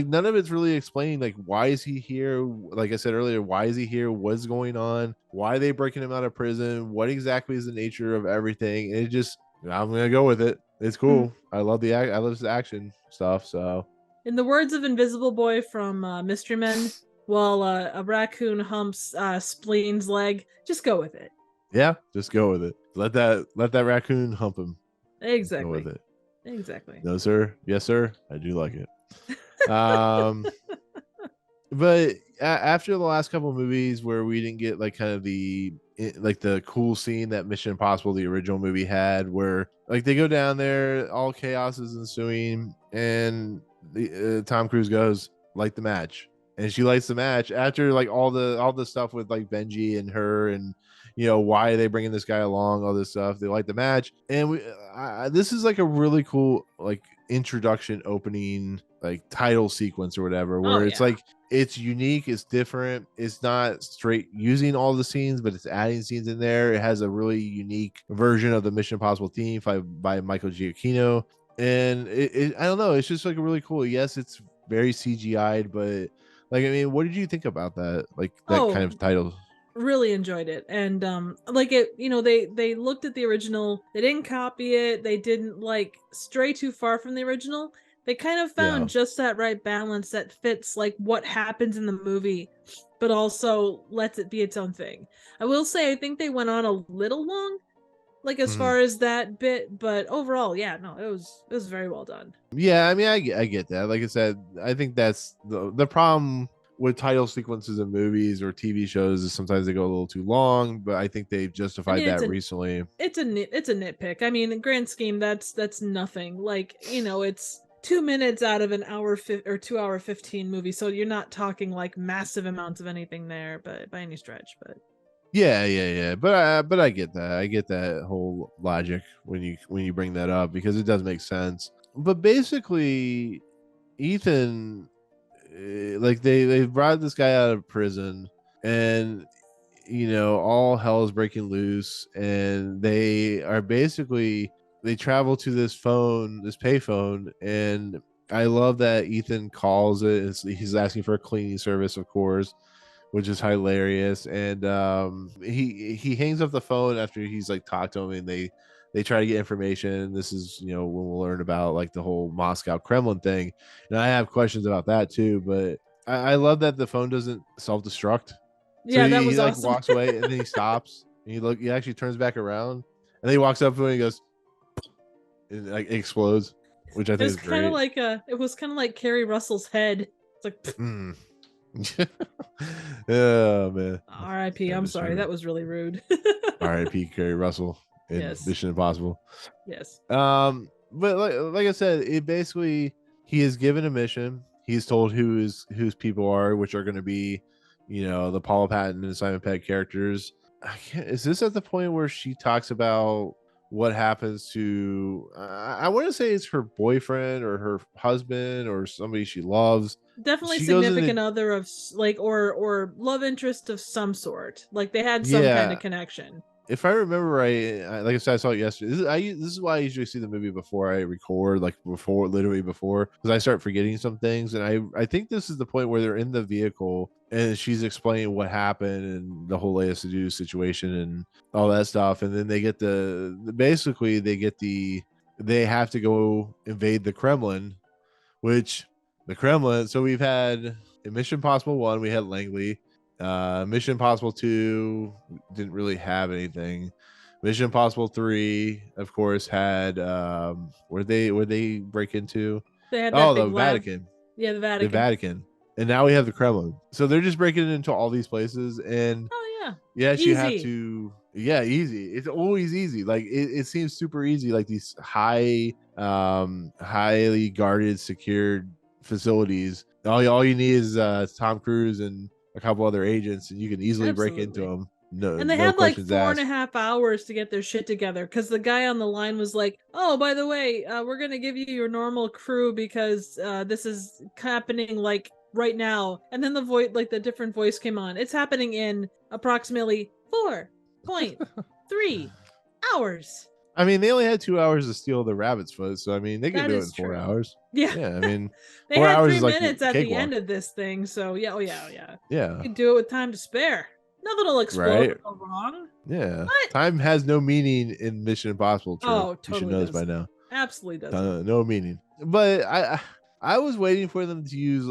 none of it's really explaining, like, why is he here? Like I said earlier, why is he here? What's going on? Why are they breaking him out of prison? What exactly is the nature of everything? And I'm gonna go with it. It's cool. I love this action stuff. So,
in the words of Invisible Boy from Mystery Men, while a raccoon humps Spleen's leg, just go with it.
Yeah, just go with it. Let that raccoon hump him.
Exactly.
Go with it.
Exactly.
No, sir. Yes, sir. I do like it. But after the last couple of movies where we didn't get like kind of the cool scene that Mission Impossible, the original movie, had, where like they go down there, all chaos is ensuing, and Tom Cruise goes, light the match, and she lights the match after like all the stuff with like Benji and her, and why are they bringing this guy along, all this stuff. They light the match, and this is like a really cool like introduction opening like title sequence or whatever, where it's like, it's unique, it's different, it's not straight using all the scenes, but it's adding scenes in there. It has a really unique version of the Mission Impossible theme by Michael Giacchino, and I don't know, it's just like really cool. Yes, it's very CGI'd, but like, I mean, what did you think about that, like that kind of title?
Really enjoyed it. And like it, they looked at the original, they didn't copy it, they didn't like stray too far from the original. They kind of found just that right balance that fits like what happens in the movie, but also lets it be its own thing. I will say, I think they went on a little long, like as far as that bit, but overall, it was very well done.
Yeah, I mean, I get that. Like I said, I think that's the problem with title sequences in movies or TV shows, is sometimes they go a little too long, but I think they've justified that recently.
It's a nitpick. I mean, in grand scheme, that's nothing. Like, it's 2 minutes out of an hour or 2 hour 15 movie, so you're not talking like massive amounts of anything there, but by any stretch. But
yeah. But I get that. I get that whole logic when you bring that up, because it does make sense. But basically, Ethan, like they brought this guy out of prison, and all hell is breaking loose, and they travel to this payphone, and I love that Ethan calls it. He's asking for a cleaning service, of course, which is hilarious. And he hangs up the phone after he's like talked to him, and they try to get information. This is, when we'll learn about like the whole Moscow Kremlin thing. And I have questions about that too, but I love that the phone doesn't self-destruct.
Yeah, that was
he
awesome.
Like walks away, and then he stops, and he actually turns back around, and then he walks up to him and he goes, and like it explodes, which I think is great.
It was kind of like Kerry Russell's head. It's like,
Oh man.
R.I.P.
That
I'm
is
sorry,
true.
that was really rude.
R.I.P. Kerry Russell in
Yes.
Mission Impossible.
Yes.
But like I said, it basically he is given a mission. He's told whose people are, which are going to be, the Paula Patton and Simon Pegg characters. Is this at the point where she talks about what happens to? I want to say it's her boyfriend or her husband or somebody she loves.
Definitely
She goes into
significant other of like or love interest of some sort. Like they had some kind
yeah.
of connection.
If I remember right, like I said, I saw it yesterday. This is why I usually see the movie before I record, like literally before, because I start forgetting some things. And I think this is the point where they're in the vehicle and she's explaining what happened and the whole Leia Seydoux situation and all that stuff. And then they get basically they have to go invade the Kremlin, which the Kremlin. So we've had in Mission Impossible 1, we had Langley. Mission Impossible 2 didn't really have anything. Mission Impossible 3, of course, had where they break into?
They had that
Oh,
big
the
lab.
Vatican.
Yeah, the
The
Vatican.
Vatican. And now we have the Kremlin. So they're just breaking into all these places. And
Oh yeah.
yes, you have
Easy.
to. Yeah, easy. It's always easy. Like it seems super easy. Like these highly guarded, secured facilities. All you need is Tom Cruise and a couple other agents, and you can easily break into
Absolutely.
them. No,
And they
no
had like
questions
4.5 hours to get their shit together because the guy on the line was like, "Oh, by the way, we're gonna give you your normal crew because this is happening like right now." And then the voice, like the different voice, came on. It's happening in approximately 4.3 hours.
I mean, they only had 2 hours to steal the rabbit's foot, so I mean, they could
That
do it
is
in 4
true.
hours.
Yeah.
Yeah, I mean,
They
4
had
hours
3
is like
minutes at the
cakewalk.
end of this thing, so yeah,
Yeah,
you could do it with time to spare. Nothing will explode or go wrong.
Yeah.
What?
Time has no meaning in Mission Impossible. True.
Oh,
You should
totally
know this
does.
by now.
Absolutely doesn't.
No meaning. But I was waiting for them to use.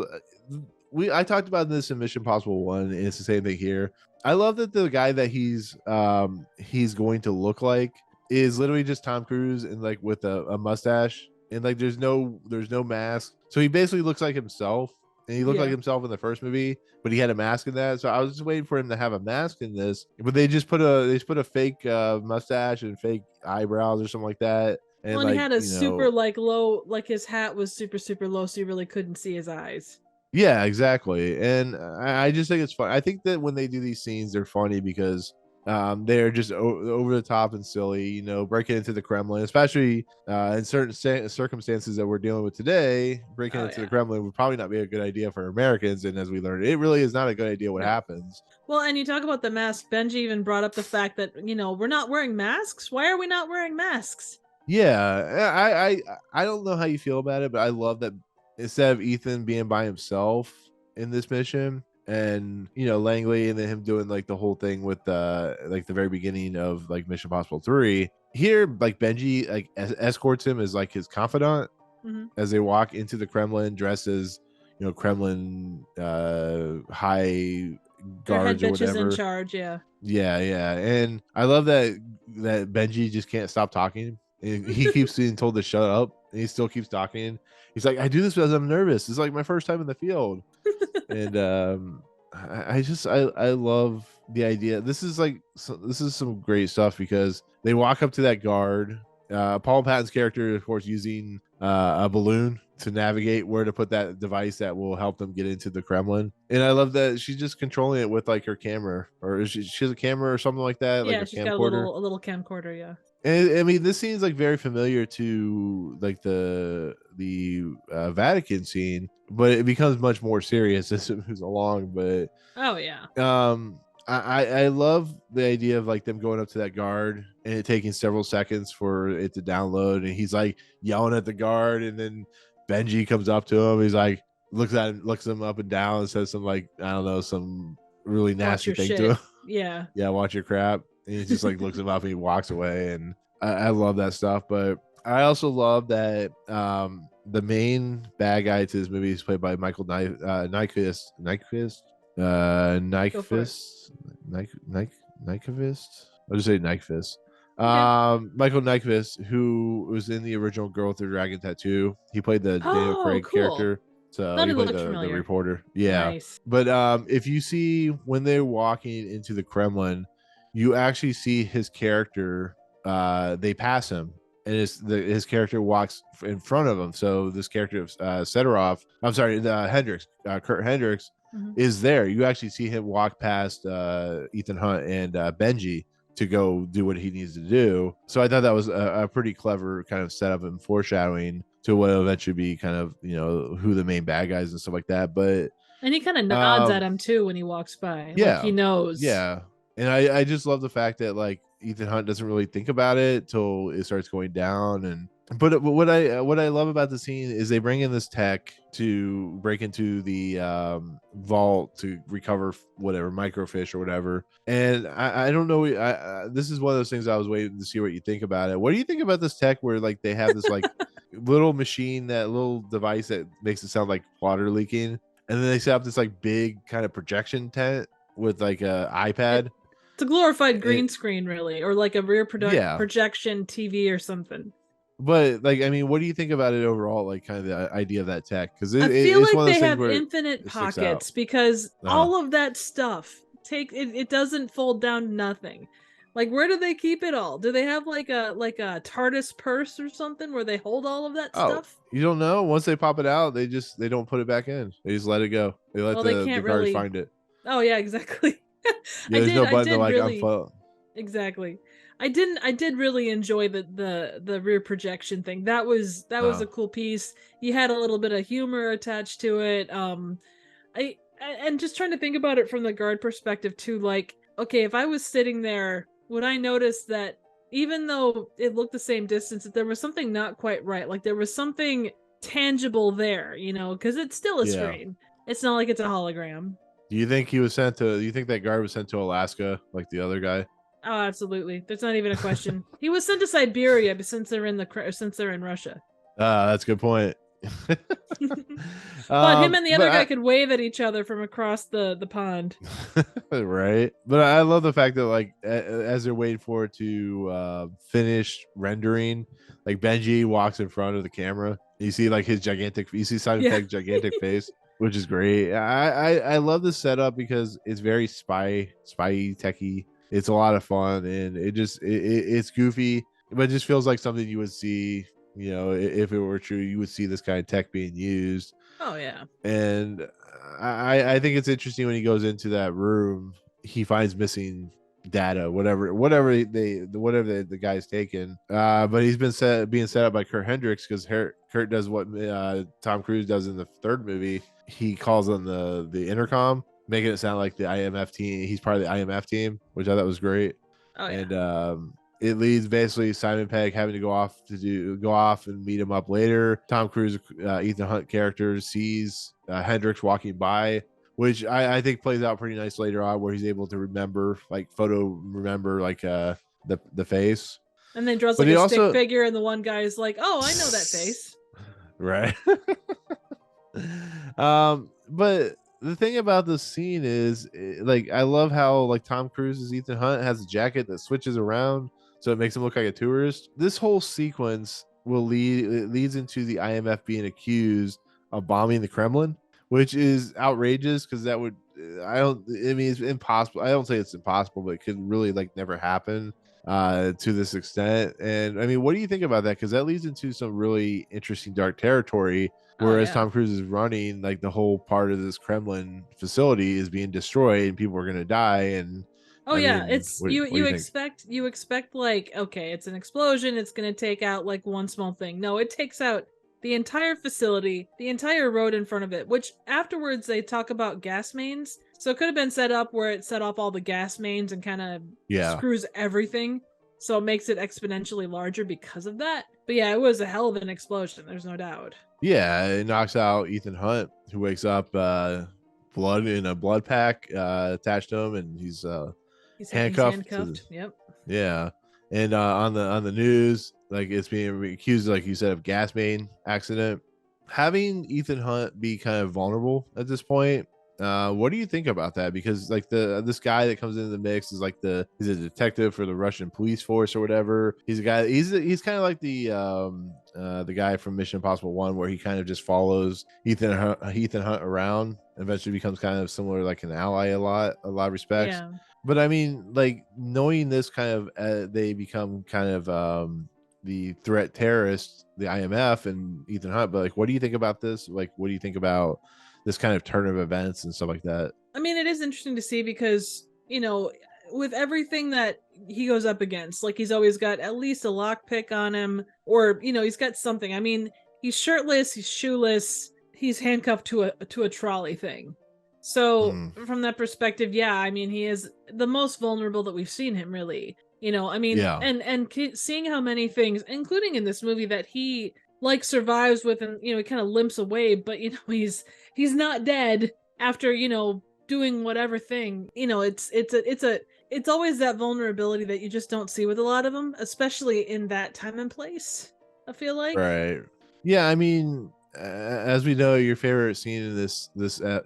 I talked about this in Mission Impossible 1, and it's the same thing here. I love that the guy that he's going to look like is literally just Tom Cruise and like with a mustache, and like there's no mask, so he basically looks like himself. And he looked like himself in the first movie, but he had a mask in that. So I was just waiting for him to have a mask in this, but they just put a fake mustache and fake eyebrows or something like that. And
well, and he had a super
know,
like low, like his hat was super super low, so you really couldn't see his eyes.
yeah, exactly. And I just think it's fun. I think that when they do these scenes, they're funny because they're just over the top and silly, breaking into the Kremlin, especially in certain circumstances that we're dealing with today. Breaking into the Kremlin would probably not be a good idea for Americans. And as we learned, it really is not a good idea what happens.
Well, and you talk about the mask. Benji even brought up the fact that, we're not wearing masks. Why are we not wearing masks?
Yeah, I don't know how you feel about it, but I love that instead of Ethan being by himself in this mission, and Langley and then him doing like the whole thing with like the very beginning of like Mission Impossible 3, here like Benji like escorts him as like his confidant as they walk into the Kremlin, dressed as Kremlin high guards or whatever.
In charge. Yeah,
and I love that Benji just can't stop talking. He keeps being told to shut up, and he still keeps talking. He's like, I do this because I'm nervous. It's like my first time in the field. And I love the idea. This is some great stuff because they walk up to that guard. Paul Patton's character, of course, using a balloon to navigate where to put that device that will help them get into the Kremlin. And I love that she's just controlling it with like her camera, or she has a camera or something like that.
Yeah,
like
she's got a little camcorder. Yeah.
And I mean, this seems like very familiar to like the Vatican scene, but it becomes much more serious as it moves along. But I love the idea of like them going up to that guard and it taking several seconds for it to download, and he's like yelling at the guard, and then Benji comes up to him. He's like looks him up and down and says some like I don't know, some really nasty thing to him.
Yeah,
watch your crap. And he just like looks him up and he walks away, and I love that stuff. But I also love that the main bad guy to this movie is played by Michael Nyqvist. I'll just say Nyqvist. Michael Nyqvist, who was in the original Girl with the Dragon Tattoo. He played the Daniel Craig character. So
Thought
he
he
played
looked
the
familiar.
reporter. Yeah.
Nice.
But if you see when they're walking into the Kremlin, you actually see his character. They pass him, and his character walks in front of him. So this character of Seydoux, I'm sorry, Hendricks, Kurt Hendricks, is there. You actually see him walk past Ethan Hunt and Benji to go do what he needs to do. So I thought that was a pretty clever kind of setup and foreshadowing to what will eventually be kind of, who the main bad guys and stuff like that. But
And he kind of nods at him too when he walks by.
yeah,
like he knows.
Yeah. And I just love the fact that like Ethan Hunt doesn't really think about it till it starts going down. And but what I love about the scene is they bring in this tech to break into the vault to recover whatever microfish or whatever. And I don't know. This is one of those things I was waiting to see what you think about it. What do you think about this tech where like they have this like little machine, that little device that makes it sound like water leaking, and then they set up this like big kind of projection tent with like a iPad?
It's a glorified green screen, really, or like a rear projection TV or something.
But like, I mean, what do you think about it overall? Like, kind of the idea of that tech? Because
I feel
it's
like
one of those
they
things
have
where
infinite pockets because all of that stuff it doesn't fold down to nothing. Like, where do they keep it all? Do they have like a TARDIS purse or something where they hold all of that stuff?
You don't know. Once they pop it out, they don't put it back in. They just let it go. They let the guards find it.
Oh yeah, exactly.
Yeah, there's no button to like unfold.
Exactly. I did really enjoy the rear projection thing. That was a cool piece. You had a little bit of humor attached to it. And just trying to think about it from the guard perspective too, like, okay, if I was sitting there, would I notice that even though it looked the same distance, that there was something not quite right? Like there was something tangible there, because it's still a screen. It's not like it's a hologram.
Do you think he was sent to? Do you think that guard was sent to Alaska like the other guy?
Oh, absolutely. There's not even a question. He was sent to Siberia, but since they're in Russia.
That's a good point.
But him and the other guy could wave at each other from across the pond.
Right. But I love the fact that like as they're waiting for it to finish rendering, like Benji walks in front of the camera. You see like his gigantic, you see Simon Pegg's gigantic face, which is great. I love this setup because it's very spy techy. It's a lot of fun, and it's goofy, but it just feels like something you would see, if it were true, you would see this kind of tech being used.
Oh yeah.
And I think it's interesting when he goes into that room, he finds missing data, whatever the guy's taken. But he's being set up by Kurt Hendricks, because Kurt does what Tom Cruise does in the third movie. He calls on the intercom, making it sound like the IMF team. He's part of the IMF team, which I thought was great.
Oh, yeah.
And it leads basically Simon Pegg having to go off and meet him up later. Tom Cruise, Ethan Hunt character sees Hendricks walking by, which I think plays out pretty nice later on, where he's able to remember the face.
And then draws like a stick figure, and the one guy is like, "Oh, I know that face."
Right. But the thing about this scene is, like, I love how like Tom Cruise's Ethan Hunt has a jacket that switches around, so it makes him look like a tourist. This whole sequence leads into the IMF being accused of bombing the Kremlin, which is outrageous, because that would, it's impossible. I don't say it's impossible, but it could really like never happen to this extent. And I mean, what do you think about that? Because that leads into some really interesting dark territory. Whereas Tom Cruise is running, like, the whole part of this Kremlin facility is being destroyed and people are going to die. And
it's you expect like, okay, it's an explosion, it's going to take out like one small thing. No, it takes out the entire facility, the entire road in front of it, which afterwards they talk about gas mains. So it could have been set up where it set off all the gas mains and kind of screws everything. So it makes it exponentially larger because of that. But yeah, it was a hell of an explosion. There's no doubt.
Yeah, it knocks out Ethan Hunt, who wakes up blood in a blood pack attached to him, and he's handcuffed.
Yep.
Yeah, and on the news, like, it's being accused, like you said, of gas main accident. Having Ethan Hunt be kind of vulnerable at this point What do you think about that? Because like this guy that comes into the mix is like he's a detective for the Russian police force or whatever. He's a guy. He's kind of like the guy from Mission Impossible 1, where he kind of just follows Ethan Hunt around. Eventually becomes kind of similar, like an ally a lot of respects.
Yeah.
But I mean, like knowing this kind of, they become kind of the threat terrorists, the IMF and Ethan Hunt. But like, what do you think about this? Like, what do you think about this kind of turn of events and stuff like that?
I mean, it is interesting to see because, with everything that he goes up against, like he's always got at least a lockpick on him, or, he's got something. I mean, he's shirtless, he's shoeless, he's handcuffed to a trolley thing. So from that perspective, yeah, I mean, he is the most vulnerable that we've seen him, really. I mean,
Yeah.
and seeing how many things, including in this movie, that he like survives with, and he kind of limps away, but he's not dead after doing whatever thing. It's always that vulnerability that you just don't see with a lot of them, especially in that time and place, I feel like.
Right. Yeah, I mean, as we know, your favorite scene in this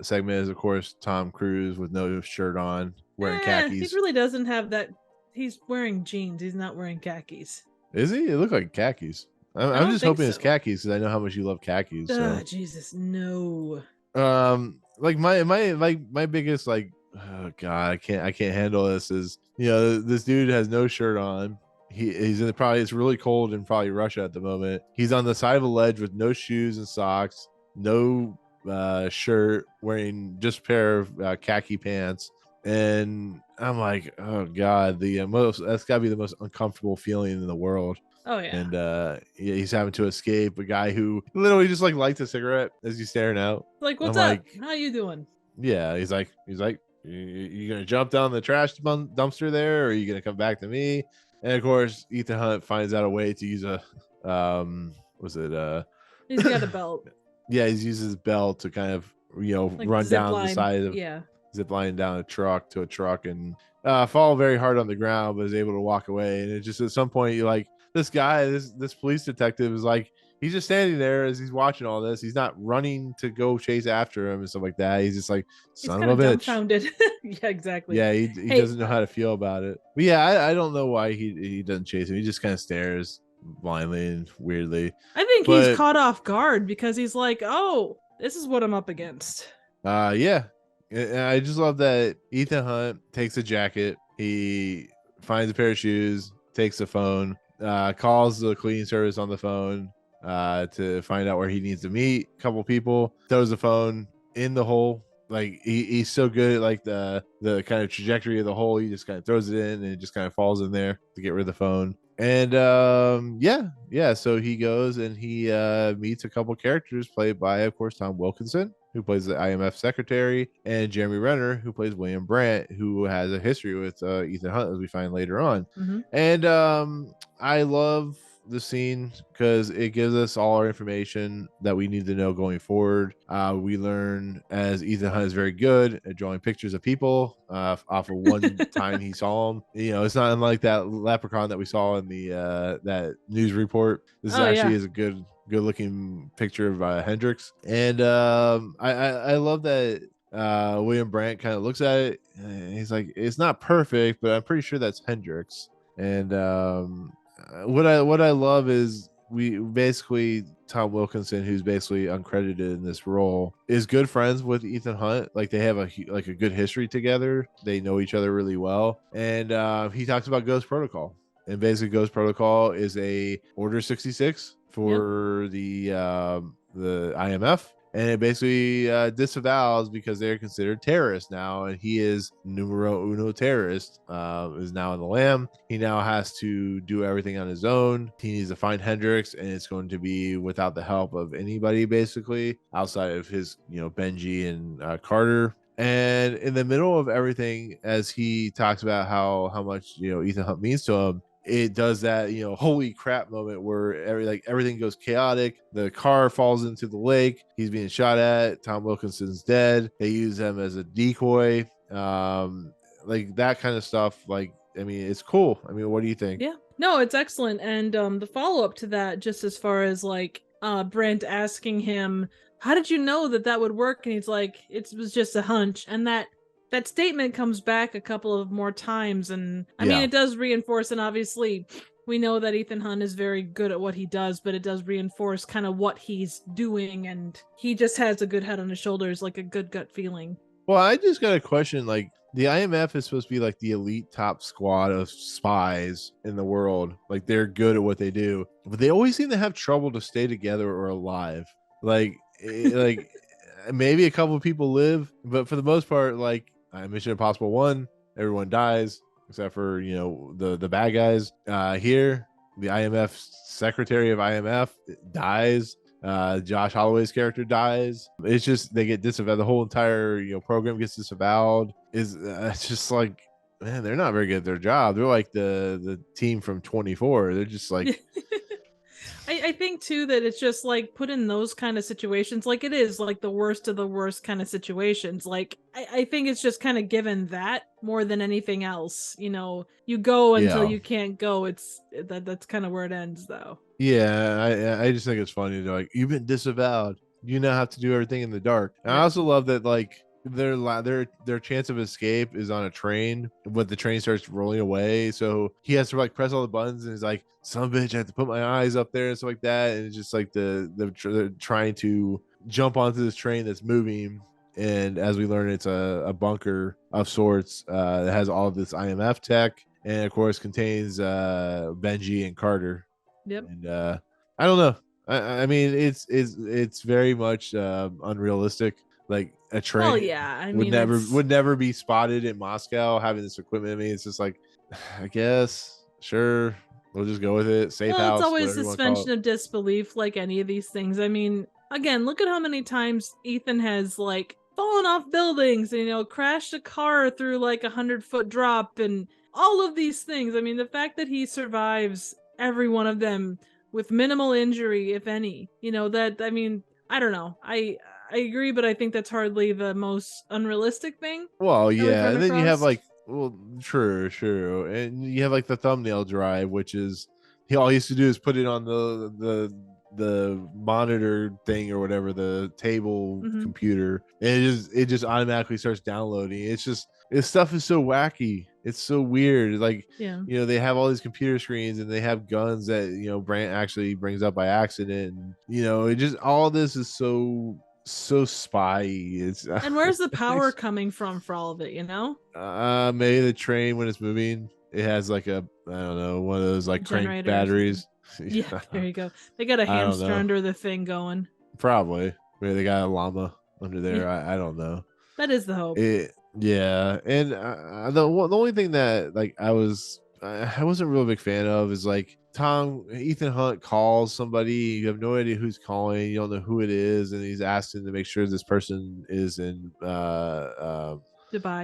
segment is, of course, Tom Cruise with no shirt on, wearing khakis.
He really doesn't have that. He's wearing jeans. He's not wearing khakis.
Is he? It looked like khakis. I'm just hoping it's khakis because I know how much you love khakis.
Oh, Jesus, no.
Like my biggest, like, oh god, I can't handle this, is this dude has no shirt on. He's in it's really cold in probably Russia at the moment. He's on the side of a ledge with no shoes and socks, no shirt, wearing just a pair of khaki pants. And I'm like, oh god, that's gotta be the most uncomfortable feeling in the world.
Oh yeah.
And he's having to escape a guy who literally just like lights a cigarette as he's staring out.
Like, what's up? How you doing?
Yeah, he's like, you gonna jump down the trash dumpster there, or are you gonna come back to me? And of course, Ethan Hunt finds out a way to use a
he's got a belt.
Yeah, he uses his belt to kind of like run down the side of zip line down a truck and fall very hard on the ground, but is able to walk away. And it just, at some point, you're like, this guy, this police detective is like, he's just standing there as he's watching all this. He's not running to go chase after him and stuff like that. He's just like, son of a bitch.
Dumbfounded. Yeah, exactly.
Yeah, he doesn't know how to feel about it. But yeah, I don't know why he doesn't chase him. He just kind of stares blindly and weirdly.
I think he's caught off guard because he's like, oh, this is what I'm up against.
Yeah. And I just love that Ethan Hunt takes a jacket. He finds a pair of shoes, takes the phone, calls the cleaning service on the phone to find out where he needs to meet a couple people, throws the phone in the hole. Like he's so good at like the kind of trajectory of the hole. He just kind of throws it in and it just kind of falls in there to get rid of the phone. And yeah. So he goes and he meets a couple characters played by, of course, Tom Wilkinson, who plays the IMF secretary, and Jeremy Renner, who plays William Brandt, who has a history with Ethan Hunt, as we find later on.
Mm-hmm.
And I love the scene because it gives us all our information that we need to know going forward. We learn as Ethan Hunt is very good at drawing pictures of people off of one time he saw them. It's not unlike that leprechaun that we saw in the that news report. This is a good looking picture of Hendrix. And I love that William Brandt kind of looks at it and he's like, it's not perfect, but I'm pretty sure that's Hendrix. And what I love is we basically, Tom Wilkinson, who's basically uncredited in this role, is good friends with Ethan Hunt. Like they have a good history together. They know each other really well. And he talks about Ghost Protocol. And basically Ghost Protocol is a Order 66 for the IMF. And it basically disavows because they're considered terrorists now. And he is numero uno terrorist, is now in the Lamb. He now has to do everything on his own. He needs to find Hendrix, and it's going to be without the help of anybody, basically, outside of his, Benji and Carter. And in the middle of everything, as he talks about how much, Ethan Hunt means to him, it does that, holy crap moment where everything goes chaotic. The car falls into the lake. He's being shot at. Tom Wilkinson's dead. They use him as a decoy. Like that kind of stuff. Like, I mean, it's cool. I mean, what do you think?
Yeah, no, it's excellent. And the follow up to that, just as far as like Brent asking him, how did you know that would work? And he's like, it was just a hunch. And that statement comes back a couple of more times. And I mean, it does reinforce, and obviously we know that Ethan Hunt is very good at what he does, but it does reinforce kind of what he's doing. And he just has a good head on his shoulders, like a good gut feeling.
Well, I just got a question. Like, the IMF is supposed to be like the elite top squad of spies in the world. Like, they're good at what they do, but they always seem to have trouble to stay together or alive. Like maybe a couple of people live, but for the most part, like Mission Impossible 1, everyone dies except for, you know, the bad guys. Here, the IMF secretary of IMF dies. Josh Holloway's character dies. It's just they get disavowed. The whole entire, you know, program gets disavowed. It's just like, man, they're not very good at their job. They're like the team from 24. They're just like
I think too that it's just like put in those kind of situations, like it is like the worst of the worst kind of situations. Like I think it's just kind of given that more than anything else. You know, you go until you can't go. That's kind of where it ends, though.
Yeah, I just think it's funny. They're like, you've been disavowed. You now have to do everything in the dark. And I also love that, like, their chance of escape is on a train, but the train starts rolling away, so he has to like press all the buttons, and he's like, "Son of a bitch, I have to put my eyes up there," and stuff like that. And it's just like they're trying to jump onto this train that's moving, and as we learn, it's a bunker of sorts that has all of this IMF tech, and of course contains Benji and Carter.
Yep.
And I don't know. I mean, it's very much unrealistic. Like a train would never be spotted in Moscow having this equipment. I mean, it's just like, I guess, sure, we'll just go with it. Safe house.
It's always suspension of disbelief, like any of these things. I mean, again, look at how many times Ethan has like fallen off buildings and, you know, crashed a car through like 100-foot drop and all of these things. I mean, the fact that he survives every one of them with minimal injury, if any, you know, that, I mean, I don't know. I agree, but I think that's hardly the most unrealistic thing.
Well, yeah, and then you have like, well, true, and you have like the thumbnail drive, which is all he used to do is put it on the monitor thing or whatever, the table computer, and it just automatically starts downloading. It's just, this stuff is so wacky. It's so weird. Like, you know, they have all these computer screens and they have guns that, you know, Brant actually brings up by accident. And, you know, it just, all this is so spy-y.
And where's the power coming from for all of it, you know?
Maybe the train, when it's moving, it has like a, I don't know, one of those like crank batteries.
Yeah, there you go. They got a hamster under the thing going.
Probably. Maybe they got a llama under there. I don't know.
That is the hope.
Yeah, and the only thing that like I wasn't a real big fan of is like Ethan Hunt calls somebody, you have no idea who's calling, you don't know who it is, and he's asking to make sure this person is in
Dubai.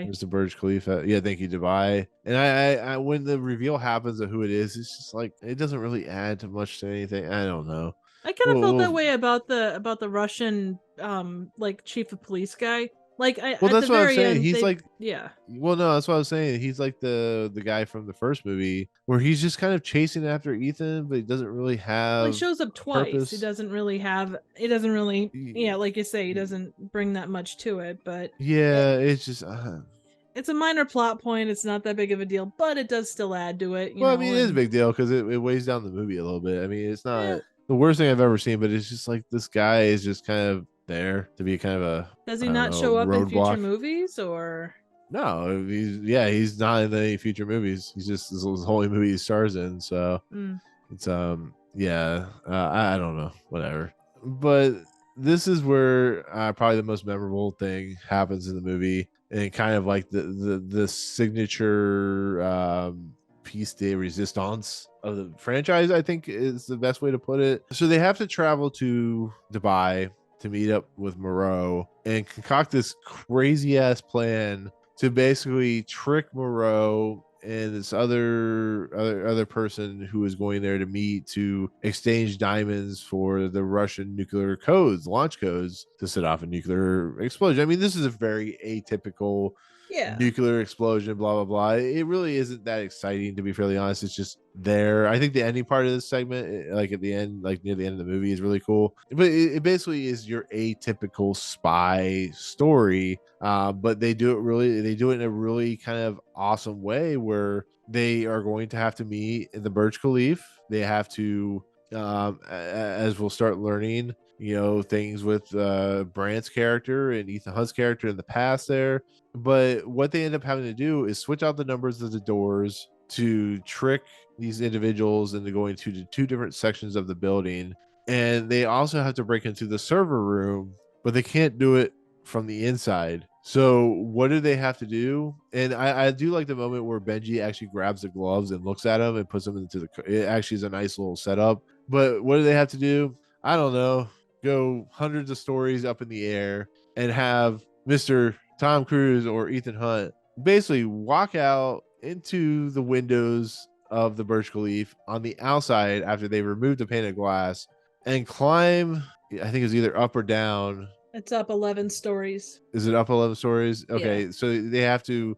It's the Burj Khalifa. Yeah, thank you, Dubai. And I when the reveal happens of who it is, it's just like, it doesn't really add too much to anything. I don't know.
I kind of felt that way about the Russian like chief of police guy. Like,
that's what I'm saying. He's like,
yeah.
Well, no, that's what I was saying. He's like the guy from the first movie where he's just kind of chasing after Ethan, but he doesn't really have.
Well, he shows up twice.
Purpose.
He doesn't really, yeah, like you say, he doesn't bring that much to it. But
yeah, it's just.
It's a minor plot point. It's not that big of a deal, but it does still add to it.
I mean, it is a big deal because it weighs down the movie a little bit. I mean, it's not the worst thing I've ever seen, but it's just like this guy is just kind of there to be kind of a.
Does he not show up in future movies, or?
No, he's not in any future movies. He's just this whole movie he stars in. So it's I don't know, whatever. But this is where probably the most memorable thing happens in the movie, and kind of like the signature piece de resistance of the franchise, I think is the best way to put it. So they have to travel to Dubai to meet up with Moreau and concoct this crazy ass plan to basically trick Moreau and this other person who is going there to meet to exchange diamonds for the Russian nuclear codes, launch codes, to set off a nuclear explosion. I mean, this is a very atypical
Yeah.
nuclear explosion, blah blah blah. It really isn't that exciting, to be fairly honest. It's just there. I think the ending part of this segment, like at the end, like near the end of the movie, is really cool. But it basically is your atypical spy story. But they do it in a really kind of awesome way where they are going to have to meet in the Burj Khalifa. They have to, as we'll start learning, things with Brandt's character and Ethan Hunt's character in the past there. But what they end up having to do is switch out the numbers of the doors to trick these individuals into going to the two different sections of the building. And they also have to break into the server room, but they can't do it from the inside. So what do they have to do? And I do like the moment where Benji actually grabs the gloves and looks at them and puts them into it actually is a nice little setup. But what do they have to do? I don't know. Go hundreds of stories up in the air and have Mr. Tom Cruise or Ethan Hunt basically walk out into the windows of the Burj Khalifa on the outside after they removed the pane of glass and climb. I think it's either up or down.
It's up 11 stories.
Is it up 11 stories? Okay, yeah. So they have to,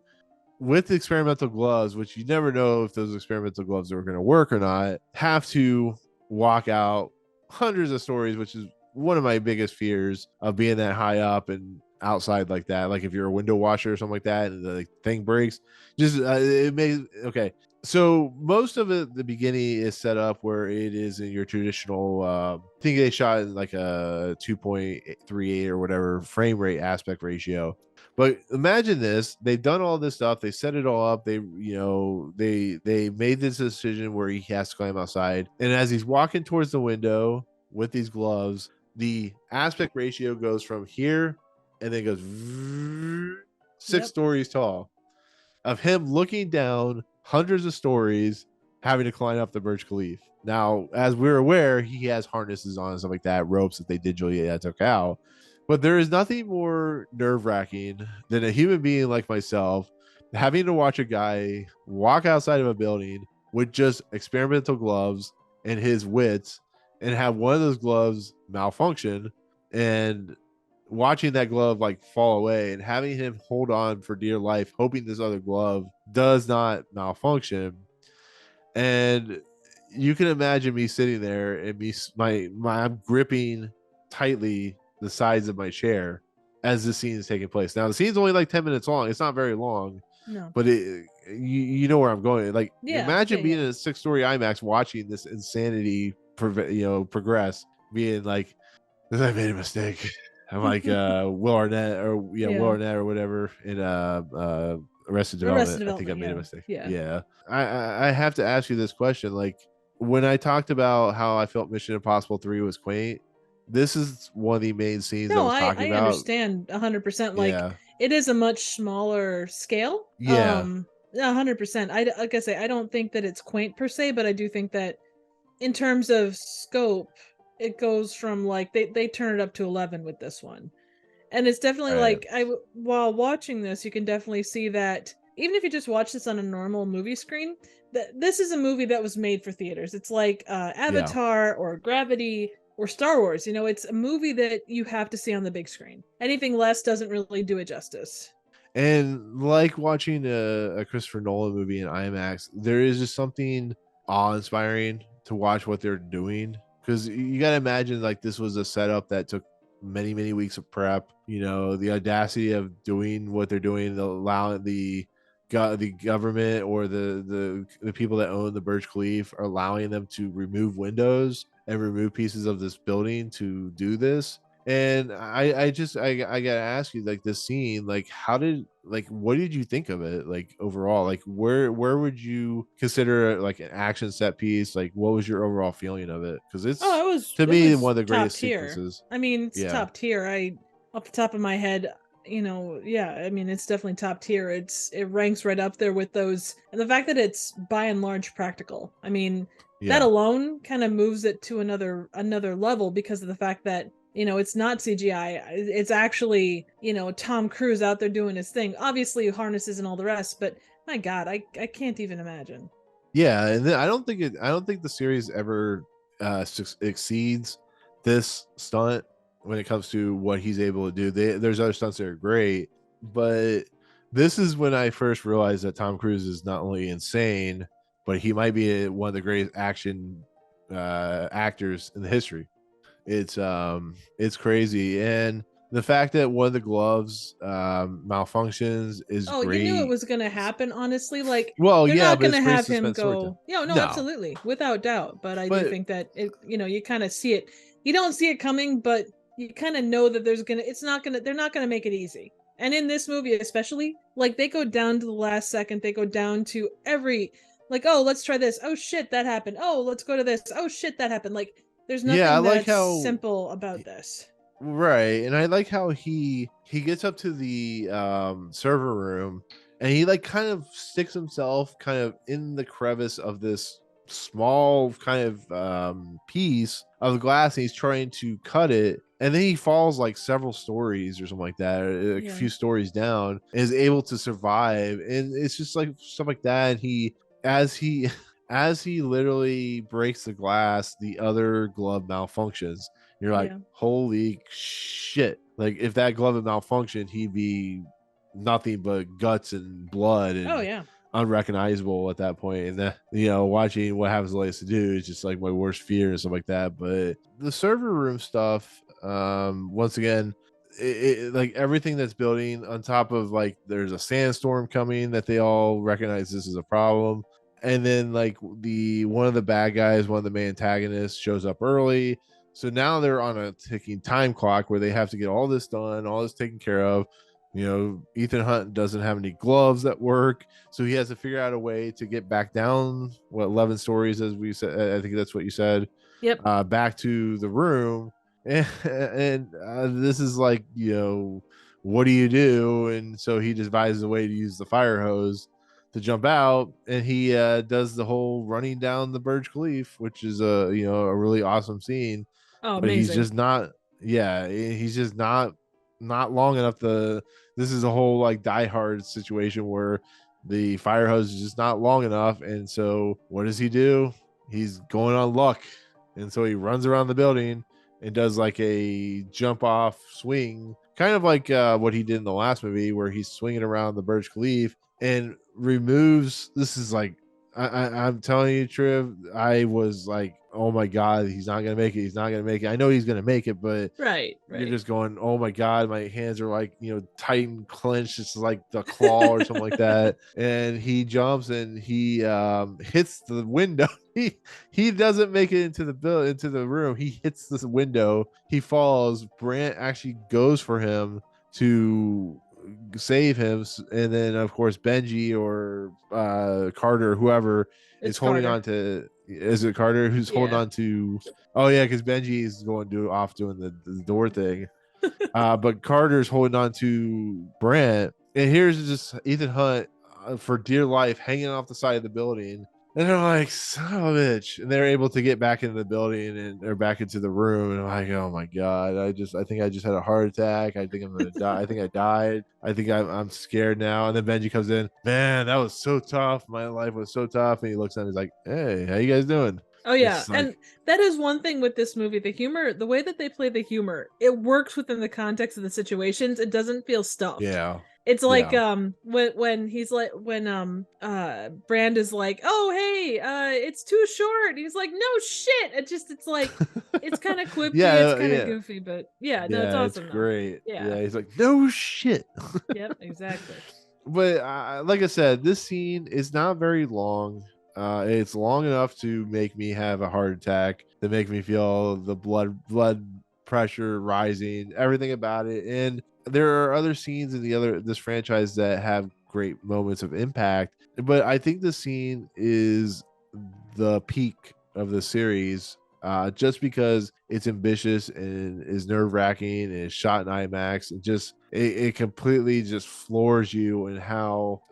with the experimental gloves, which you never know if those experimental gloves are going to work or not, have to walk out hundreds of stories, which is one of my biggest fears of being that high up and outside like that. Like if you're a window washer or something like that and the thing breaks, just it may. Okay, so most of it, the beginning is set up where it is in your traditional I think they shot in like a 2.38 or whatever frame rate aspect ratio. But imagine this, they've done all this stuff, they set it all up, they made this decision where he has to climb outside, and as he's walking towards the window with these gloves, the aspect ratio goes from here and then goes 6 stories tall of him looking down hundreds of stories, having to climb up the Burj Khalifa. Now, as we're aware, he has harnesses on and stuff like that, ropes that they digitally took out. But there is nothing more nerve-wracking than a human being like myself having to watch a guy walk outside of a building with just experimental gloves and his wits and have one of those gloves malfunction and watching that glove like fall away and having him hold on for dear life, hoping this other glove does not malfunction. And you can imagine me sitting there and I'm gripping tightly the sides of my chair as the scene is taking place. Now the scene's only like 10 minutes long. It's not very long.
No.
But you know where I'm going. Like, imagine being in a 6-story IMAX watching this insanity progress, being like, I made a mistake. I'm like Will Arnett or whatever in Arrested Development. I think I made a mistake. Yeah. I have to ask you this question. Like, when I talked about how I felt Mission Impossible 3 was quaint, this is one of the main scenes I was talking about.
I understand 100%. Like, it is a much smaller scale.
Yeah.
100%. Like I say, I don't think that it's quaint per se, but I do think that in terms of scope, it goes from like they turn it up to 11 with this one. And it's definitely like while watching this, you can definitely see that even if you just watch this on a normal movie screen, that this is a movie that was made for theaters. It's like Avatar or Gravity or Star Wars. It's a movie that you have to see on the big screen. Anything less doesn't really do it justice.
And like watching a Christopher Nolan movie in IMAX, there is just something awe-inspiring to watch what they're doing. Because you got to imagine like this was a setup that took many, many weeks of prep. The audacity of doing what they're doing, allowing the government or the people that own the Burj Khalifa are allowing them to remove windows and remove pieces of this building to do this. And I gotta ask you, like, this scene, like, what did you think of it, like, overall? Like, where would you consider it, like, an action set piece? Like, what was your overall feeling of it? Because it was one of the greatest sequences.
I mean, it's top tier. Off the top of my head, I mean, it's definitely top tier. It ranks right up there with those, and the fact that it's by and large practical. I mean, that alone kind of moves it to another level because of the fact that it's not CGI. It's actually, Tom Cruise out there doing his thing. Obviously harnesses and all the rest, but my God, I can't even imagine.
Yeah, and I don't think the series ever exceeds this stunt when it comes to what he's able to do. There's other stunts that are great, but this is when I first realized that Tom Cruise is not only insane, but he might be one of the greatest action actors in the history. It's crazy, and the fact that one of the gloves malfunctions is
Oh, you knew it
great.
was going to happen, honestly. Like,
Well,
they're
yeah,
not
but
going
it's
to
great
have him
suspense storytelling.
go, no,
No,
absolutely, without doubt. But I do
but
think that it, you kind of see it. You don't see it coming, but you kind of know that they're not going to make it easy. And in this movie, especially, like, they go down to the last second, they go down to every, like, oh, let's try this. Oh, shit, that happened. Oh, let's go to this. Oh, shit, that happened. Like, there's
yeah, I
nothing
like
that's
how
simple about this.
right, and I like how he gets up to the server room, and he like kind of sticks himself kind of in the crevice of this small kind of piece of glass, and he's trying to cut it, and then he falls like several stories or something like that, or a
Yeah.
few stories down, and is able to survive. And it's just like stuff like that. And as he as he literally breaks the glass, the other glove malfunctions. You're like,
Yeah.
holy shit. Like, if that glove had malfunctioned, he'd be nothing but guts and blood
Oh,
and
yeah.
unrecognizable at that point. And that, watching what happens to do is just like my worst fear and stuff like that. But the server room stuff, once again, like everything that's building on top of, like, there's a sandstorm coming that they all recognize this is a problem. And then like one of the bad guys, one of the main antagonists, shows up early, so now they're on a ticking time clock where they have to get all this done, all this taken care of. Ethan Hunt doesn't have any gloves that work, so he has to figure out a way to get back down 11 stories, as we said. I think that's what you said.
Yep.
Back to the room, and this is like, what do you do? And so he devises a way to use the fire hose to jump out, and he does the whole running down the Burj Khalifa, which is a really awesome scene.
Oh,
But he's
amazing.
just not, yeah, he's just not long enough to. This is a whole like Die Hard situation where the fire hose is just not long enough, and so what does he do? He's going on luck, and so he runs around the building and does like a jump off swing, kind of like what he did in the last movie, where he's swinging around the Burj Khalifa and removes. This is like, I'm telling you, Triv, I was like, oh my god, he's not gonna make it. He's not gonna make it. I know he's gonna make it, but
Right.
you're just going, oh my god, my hands are like, tight and clenched. It's like the claw or something like that. And he jumps and he hits the window. He doesn't make it into the room. He hits this window. He falls. Brant actually goes for him to save him, and then of course Benji or Carter, whoever is holding
Carter.
on to. Is it Carter who's holding on to? Oh yeah, because Benji is doing the door thing, but Carter's holding on to Brant, and here's just Ethan Hunt for dear life hanging off the side of the building. And they're like, son of a bitch. And they're able to get back into the building, and they're back into the room. And I'm like, oh my God. I think I just had a heart attack. I think I'm going to die. I think I died. I think I'm scared now. And then Benji comes in, man, that was so tough. My life was so tough. And he looks at him, he's like, hey, how you guys doing?
Oh yeah, and that is one thing with this movie. The humor, the way that they play the humor, it works within the context of the situations. It doesn't feel stuffed.
Yeah.
It's like when he's like Brand is like, oh hey, it's too short. He's like, no shit. It's like it's kind of quippy, it's kind of goofy, but no, it's awesome.
It's great.
Yeah,
he's like, no shit.
Yep, exactly.
But like I said, this scene is not very long. It's long enough to make me have a heart attack, to make me feel the blood pressure rising, everything about it. And there are other scenes in this franchise that have great moments of impact, but I think the scene is the peak of the series, just because it's ambitious and is nerve-wracking and is shot in IMAX, and just it completely just floors you in how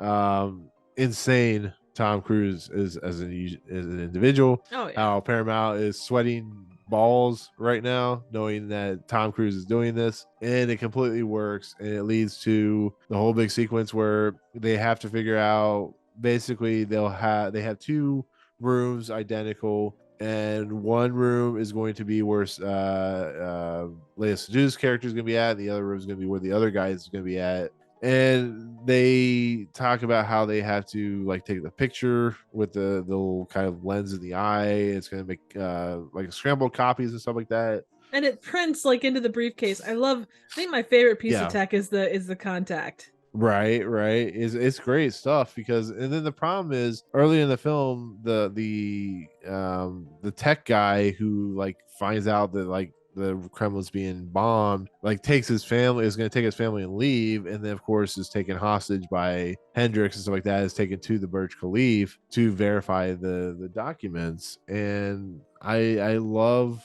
insane Tom Cruise is as an individual.
Oh, yeah.
How Paramount is sweating balls right now knowing that Tom Cruise is doing this, and it completely works. And it leads to the whole big sequence where they have to figure out, basically they have two rooms identical, and one room is going to be where Leia Seydoux' character is going to be at, and the other room is going to be where the other guy is going to be at. and they talk about how they have to like take the picture with the little kind of lens in the eye. It's going to make like scrambled copies and stuff like that.
And it prints like into the briefcase. I think my favorite piece of
Yeah.
tech is the contact.
Right. It's great stuff because, and then the problem is early in the film, the tech guy who like finds out that like the Kremlin's being bombed, like takes his family, is going to take his family and leave, and then of course is taken hostage by Hendrix and stuff like that, is taken to the Burj Khalifa to verify the documents. And I love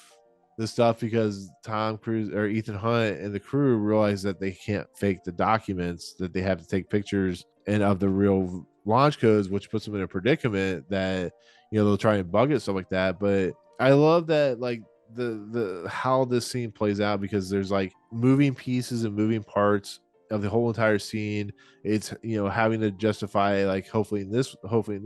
the stuff because Tom Cruise or Ethan Hunt and the crew realize that they can't fake the documents, that they have to take pictures and of the real launch codes, which puts them in a predicament that, you know, they'll try and bug it, stuff like that. But I love that, like the how this scene plays out, because there's like moving pieces and moving parts of the whole entire scene. It's, you know, having to justify like hopefully this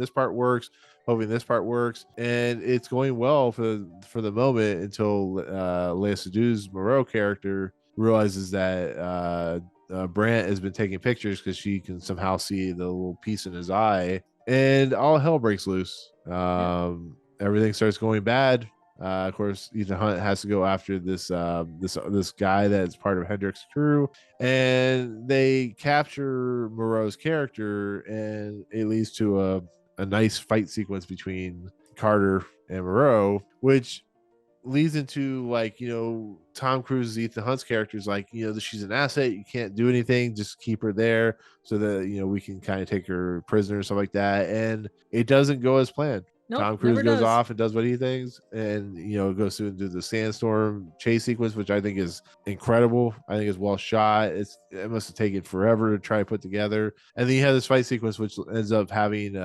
part works, hoping this part works, and it's going well for the moment until Lea Seydoux's Moreau character realizes that Brandt has been taking pictures because she can somehow see the little piece in his eye, and all hell breaks loose. Everything starts going bad. Of course, Ethan Hunt has to go after this guy that's part of Hendrix's crew, and they capture Moreau's character, and it leads to a nice fight sequence between Carter and Moreau, which leads into like, you know, Tom Cruise's Ethan Hunt's character is like, you know, she's an asset, you can't do anything, just keep her there so that, you know, we can kind of take her prisoner and stuff like that. And it doesn't go as planned.
Nope,
Tom Cruise
never
goes
does.
off and does what he thinks, and, you know, goes through and do the sandstorm chase sequence, which I think is incredible. I think is well shot. It must have taken forever to try to put together. And then you have this fight sequence, which ends up having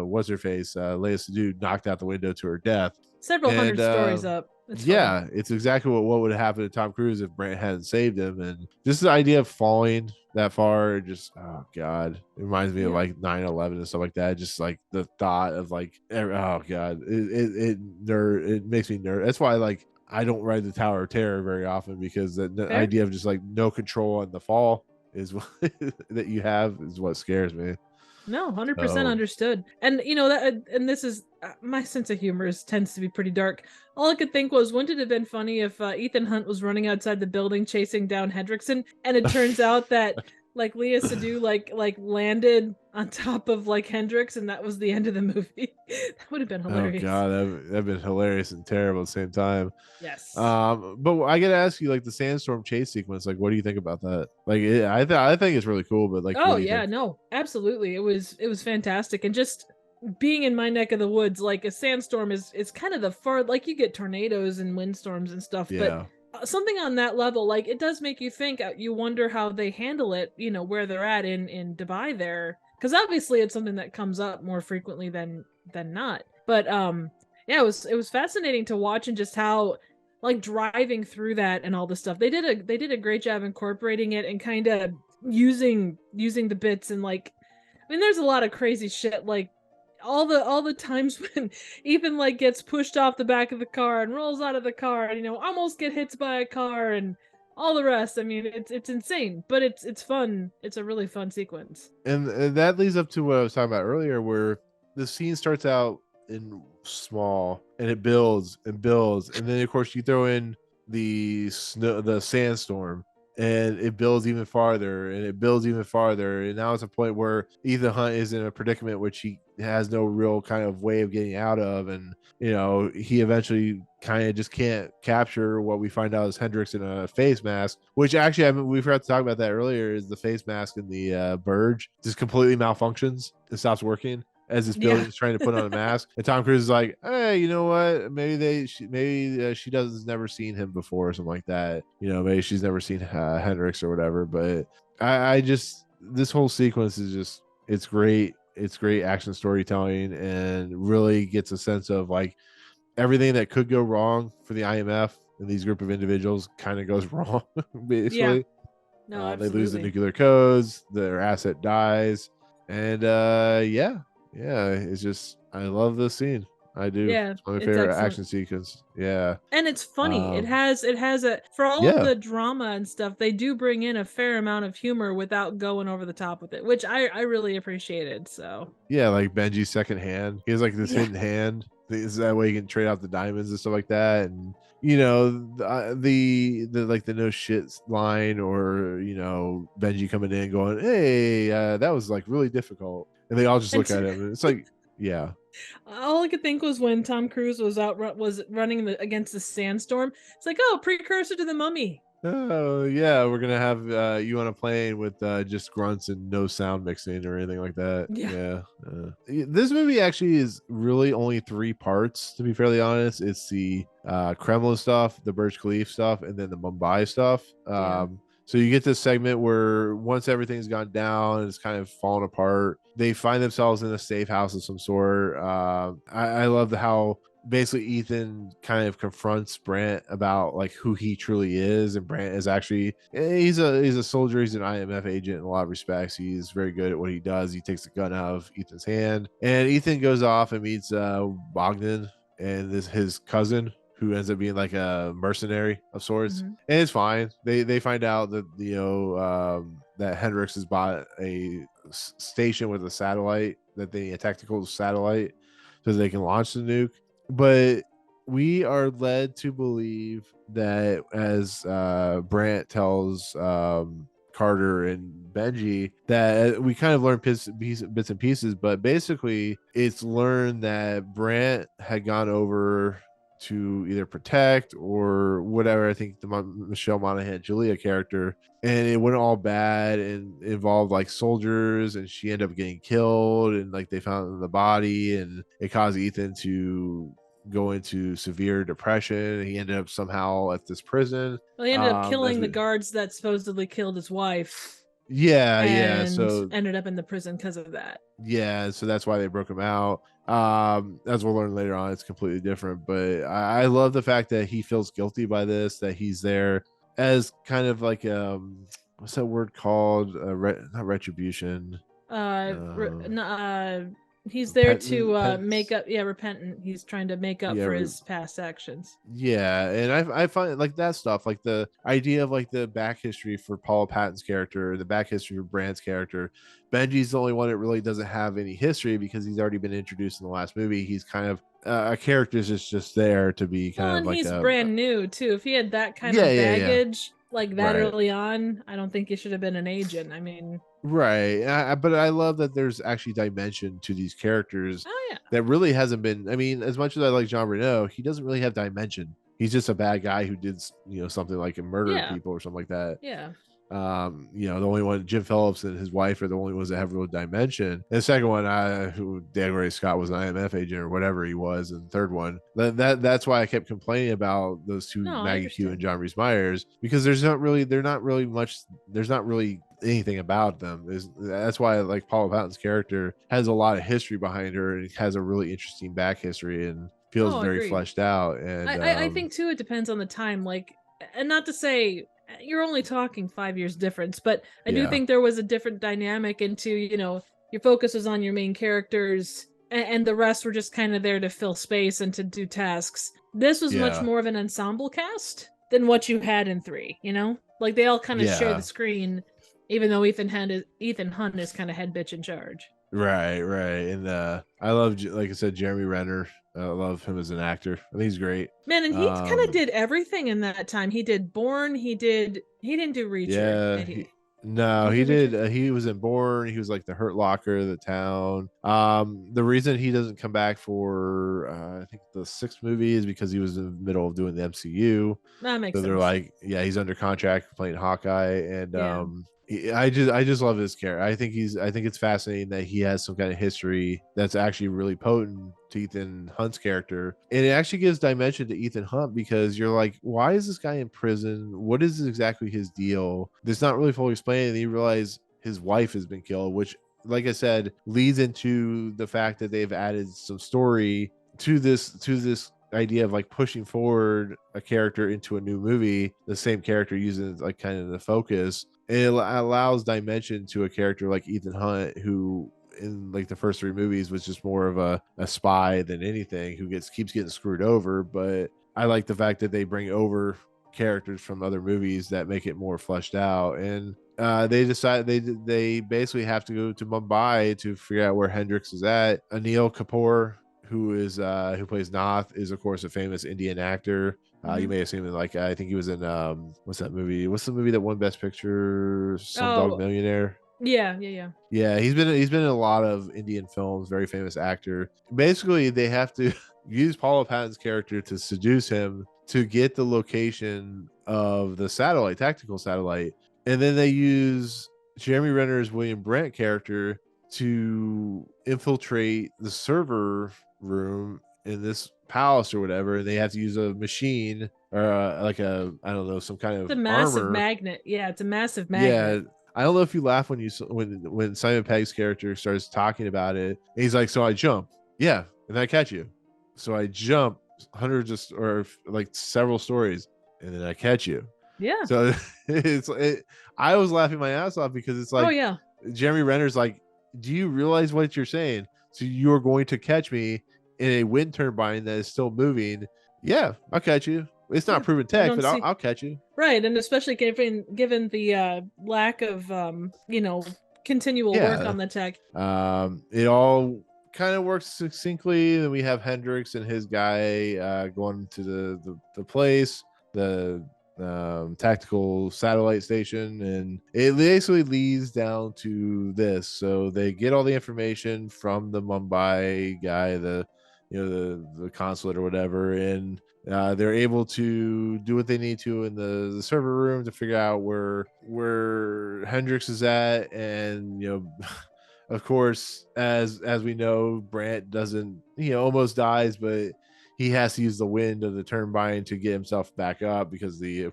what's her face, Lea Seydoux, knocked out the window to her death.
Several hundred stories up. It's
yeah, it's exactly what would have happened to Tom Cruise if Brandt hadn't saved him. And just the idea of falling that far, just, oh god, it reminds me of like 9/11 and stuff like that. Just like the thought of like, oh god, it makes me nervous. That's why like I don't ride the Tower of Terror very often, because the idea of just like no control on the fall is what that you have is what scares me.
No, 100% understood. And you know that, and this is my sense of humor tends to be pretty dark. All I could think was, wouldn't it have been funny if Ethan Hunt was running outside the building chasing down Hendrickson, and it turns out that like Lea Seydoux like landed on top of like Hendrix, and that was the end of the movie. That would have been hilarious.
Oh god, that'd been hilarious and terrible at the same time.
Yes.
But I gotta ask you, like the sandstorm chase sequence, like what do you think about that? Like I think it's really cool, but like,
oh yeah, no, absolutely, it was fantastic. And just being in my neck of the woods, like a sandstorm is kind of the far, like you get tornadoes and windstorms and stuff,
yeah.
But something on that level, like it does make you think. You wonder how they handle it, you know, where they're at in Dubai there, because obviously it's something that comes up more frequently than not. But yeah, it was fascinating to watch, and just how like driving through that and all the stuff they did a great job incorporating it and kind of using the bits. And like, I mean, there's a lot of crazy shit, like all the times when Ethan like gets pushed off the back of the car and rolls out of the car and, you know, almost get hit by a car and all the rest. I mean, it's insane, but it's fun. It's a really fun sequence.
And that leads up to what I was talking about earlier, where the scene starts out in small and it builds and builds, and then of course you throw in the sandstorm, and it builds even farther and it builds even farther, and now it's a point where Ethan Hunt is in a predicament which he has no real kind of way of getting out of, and, you know, he eventually kind of just can't capture what we find out is Hendrix in a face mask, which actually, I mean, we forgot to talk about that earlier, is the face mask in the Burj just completely malfunctions. It stops working as this building is trying to put on a mask, and Tom Cruise is like, hey, you know what, maybe she does never seen him before or something like that, you know, maybe she's never seen Hendrix or whatever. But I just, this whole sequence is just, it's great action storytelling, and really gets a sense of like everything that could go wrong for the IMF and these group of individuals kind of goes wrong. Basically,
no,
they lose the nuclear codes, their asset dies, and it's just, I love this scene. I do.
Yeah,
It's my
it's
favorite
excellent.
action sequence. Yeah.
And it's funny. It
Um,
has a for all of
yeah.
the drama and stuff, they do bring in a fair amount of humor without going over the top with it, which I really appreciated. So
Yeah, like Benji's second hand. He has like this
yeah.
hidden hand. Is that way he can trade out the diamonds and stuff like that. And you know, the like the no shit line, or you know, Benji coming in going, "Hey, that was like really difficult," and they all just
And
look at him, and it's like, yeah,
all I could think was when Tom Cruise was was running against the sandstorm. It's like, oh, precursor to the Mummy.
oh yeah, we're gonna have you on a plane with just grunts and no sound mixing or anything like that.
Yeah.
Yeah. This movie actually is really only three parts, to be fairly honest. It's the Kremlin stuff, the Burj Khalifa stuff, and then the Mumbai stuff.
Yeah.
So you get this segment where once everything's gone down and it's kind of fallen apart, they find themselves in a safe house of some sort. I love how basically Ethan kind of confronts Brant about like who he truly is, and Brant is actually he's a soldier, he's an IMF agent in a lot of respects. He's very good at what he does. He takes the gun out of Ethan's hand, and Ethan goes off and meets Bogdan and this his cousin, who ends up being like a mercenary of sorts.
Mhm.
And it's fine. They find out that that Hendrix has bought a station with a satellite, that they a tactical satellite, so they can launch the nuke. But we are led to believe that, as Brant tells Carter and Benji, that we kind of learn bits and pieces, but basically it's learned that Brant had gone over to either protect or whatever. I think the Michelle Monaghan Julia character, and it went all bad and involved like soldiers, and she ended up getting killed, and like they found the body, and it caused Ethan to go into severe depression. He ended up somehow at this prison.
Well, he ended up killing the
We,
guards that supposedly killed his wife,
yeah.
and
So
ended up in the prison because of that.
yeah, so that's why they broke him out. As we'll learn later on, it's completely different. But I love the fact that he feels guilty by this, that he's there as kind of like what's that word called? Not retribution.
He's there to
Repentance?
make up. Yeah, repentant. He's trying to make up
Yeah,
for his past actions.
yeah, and I find like that stuff, like the idea of like the back history for Paula Patton's character, the back history for Brand's character. Benji's the only one that really doesn't have any history because he's already been introduced in the last movie. He's kind of a character is just there to be kind
Well,
of
and
like
he's
a
brand new too. If he had that kind
yeah,
of
yeah,
baggage like that
right.
early on, I don't think he should have been an agent. I mean,
Right. But I love that there's actually dimension to these characters
oh yeah,
that really hasn't been. I mean, as much as I like Jean Reno, he doesn't really have dimension. He's just a bad guy who did, something like a murder
yeah,
people or something like that.
yeah.
The only one, Jim Phillips and his wife, are the only ones that have real dimension. And the second one, who Dan Ray Scott was an IMF agent or whatever he was, and the third one, that's why I kept complaining about those two,
No, I
Maggie Q and
understand.
John Rhys Meyers, because there's not really anything about them. That's why like Paula Patton's character has a lot of history behind her, and has a really interesting back history and feels
Oh,
very
agreed.
fleshed out. And
I think too, it depends on the time. Like, and not to say you're only talking 5 years difference, but I do
yeah,
think there was a different dynamic into, your focus was on your main characters, and the rest were just kind of there to fill space and to do tasks. This was much
yeah,
more of an ensemble cast than what you had in 3, Like they all kind of share the
yeah.
screen, even though Ethan Hunt is kind of head bitch in charge.
Right. And I love, like I said, Jeremy Renner. I love him as an actor. I think he's great.
Man, and he kind of did everything in that time. He did Born. He didn't do Reacher.
Yeah,
Did he?
no,
Did
he
he do
did.
Reacher?
He was in Born. He was like the Hurt Locker of the town. The reason he doesn't come back for I think the 6th movie is because he was in the middle of doing the MCU.
That makes
So they're
sense.
like, yeah, he's under contract playing Hawkeye, and
Yeah.
I just love this character. I think it's fascinating that he has some kind of history that's actually really potent to Ethan Hunt's character, and it actually gives dimension to Ethan Hunt, because you're like, why is this guy in prison? What is exactly his deal? It's not really fully explained, and you realize his wife has been killed, which, like I said, leads into the fact that they've added some story to this idea of like pushing forward a character into a new movie, the same character using like kind of the focus. It allows dimension to a character like Ethan Hunt, who in like the first three movies was just more of a spy than anything who keeps getting screwed over. But I like the fact that they bring over characters from other movies that make it more fleshed out. And they decide they basically have to go to Mumbai to figure out where Hendrix is at. Anil Kapoor, who plays Nath, is of course a famous Indian actor. You may have seen him, like, I think he was in what's that movie? What's the movie that won Best Picture? Dog Millionaire.
Yeah.
Yeah, he's been in a lot of Indian films. Very famous actor. Basically, they have to use Paula Patton's character to seduce him to get the location of the tactical satellite, and then they use Jeremy Renner's William Brandt character to infiltrate the server room in this palace or whatever, and they have to use a machine or like a, I don't know, some kind of
massive
armor.
magnet. Yeah, it's a massive magnet.
Yeah, I don't know if you laugh when Simon Pegg's character starts talking about it. And he's like, "So I jump, yeah, and I catch you. So I jump hundreds or like several stories, and then I catch you."
Yeah.
So I was laughing my ass off because it's like,
oh yeah,
Jeremy Renner's like, "Do you realize what you're saying? So you're going to catch me in a wind turbine that is still moving? Yeah, I'll catch you. It's not proven tech, but I'll catch you."
Right, and especially given the lack of continual work on the tech.
It all kind of works succinctly. Then we have Hendrix and his guy going to the place, the tactical satellite station, and it basically leads down to this. So they get all the information from the Mumbai guy, the consulate or whatever, and they're able to do what they need to in the server room to figure out where Hendrix is at. And of course, as we know, Brandt doesn't, almost dies, but he has to use the wind of the turbine to get himself back up because the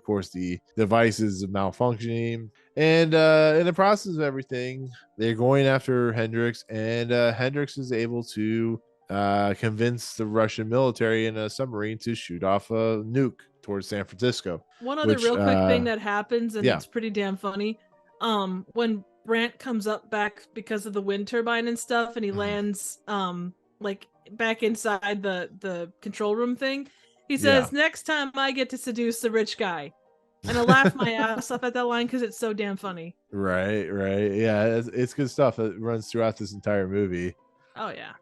device is malfunctioning. And in the process of everything, they're going after Hendrix, and Hendrix is able to convince the Russian military in a submarine to shoot off a nuke towards San Francisco.
One other real quick thing that happens, and it's pretty damn funny. When Brandt comes up back because of the wind turbine and stuff, and he lands like back inside the control room thing, he says, "Next time I get to seduce the rich guy." And I laugh my ass off at that line because it's so damn funny.
Right. Yeah, it's good stuff. It runs throughout this entire movie.
Oh yeah.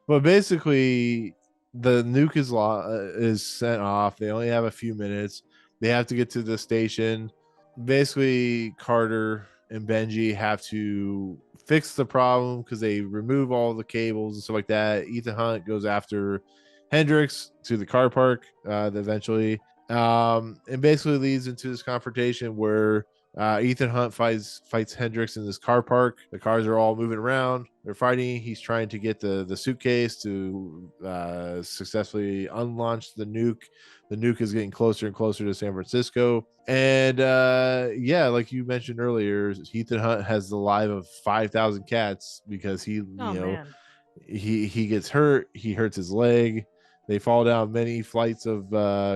But basically, the nuke is sent off. They only have a few minutes. They have to get to the station. Basically, Carter and Benji have to fix the problem because they remove all the cables and stuff like that. Ethan Hunt goes after Hendrix to the car park eventually. And basically leads into this confrontation where Ethan Hunt fights Hendrix in this car park. The cars are all moving around. They're fighting. He's trying to get the suitcase to successfully unlaunch the nuke. The nuke is getting closer and closer to San Francisco. And like you mentioned earlier, Ethan Hunt has the life of 5,000 cats because he gets hurt. He hurts his leg. They fall down many flights of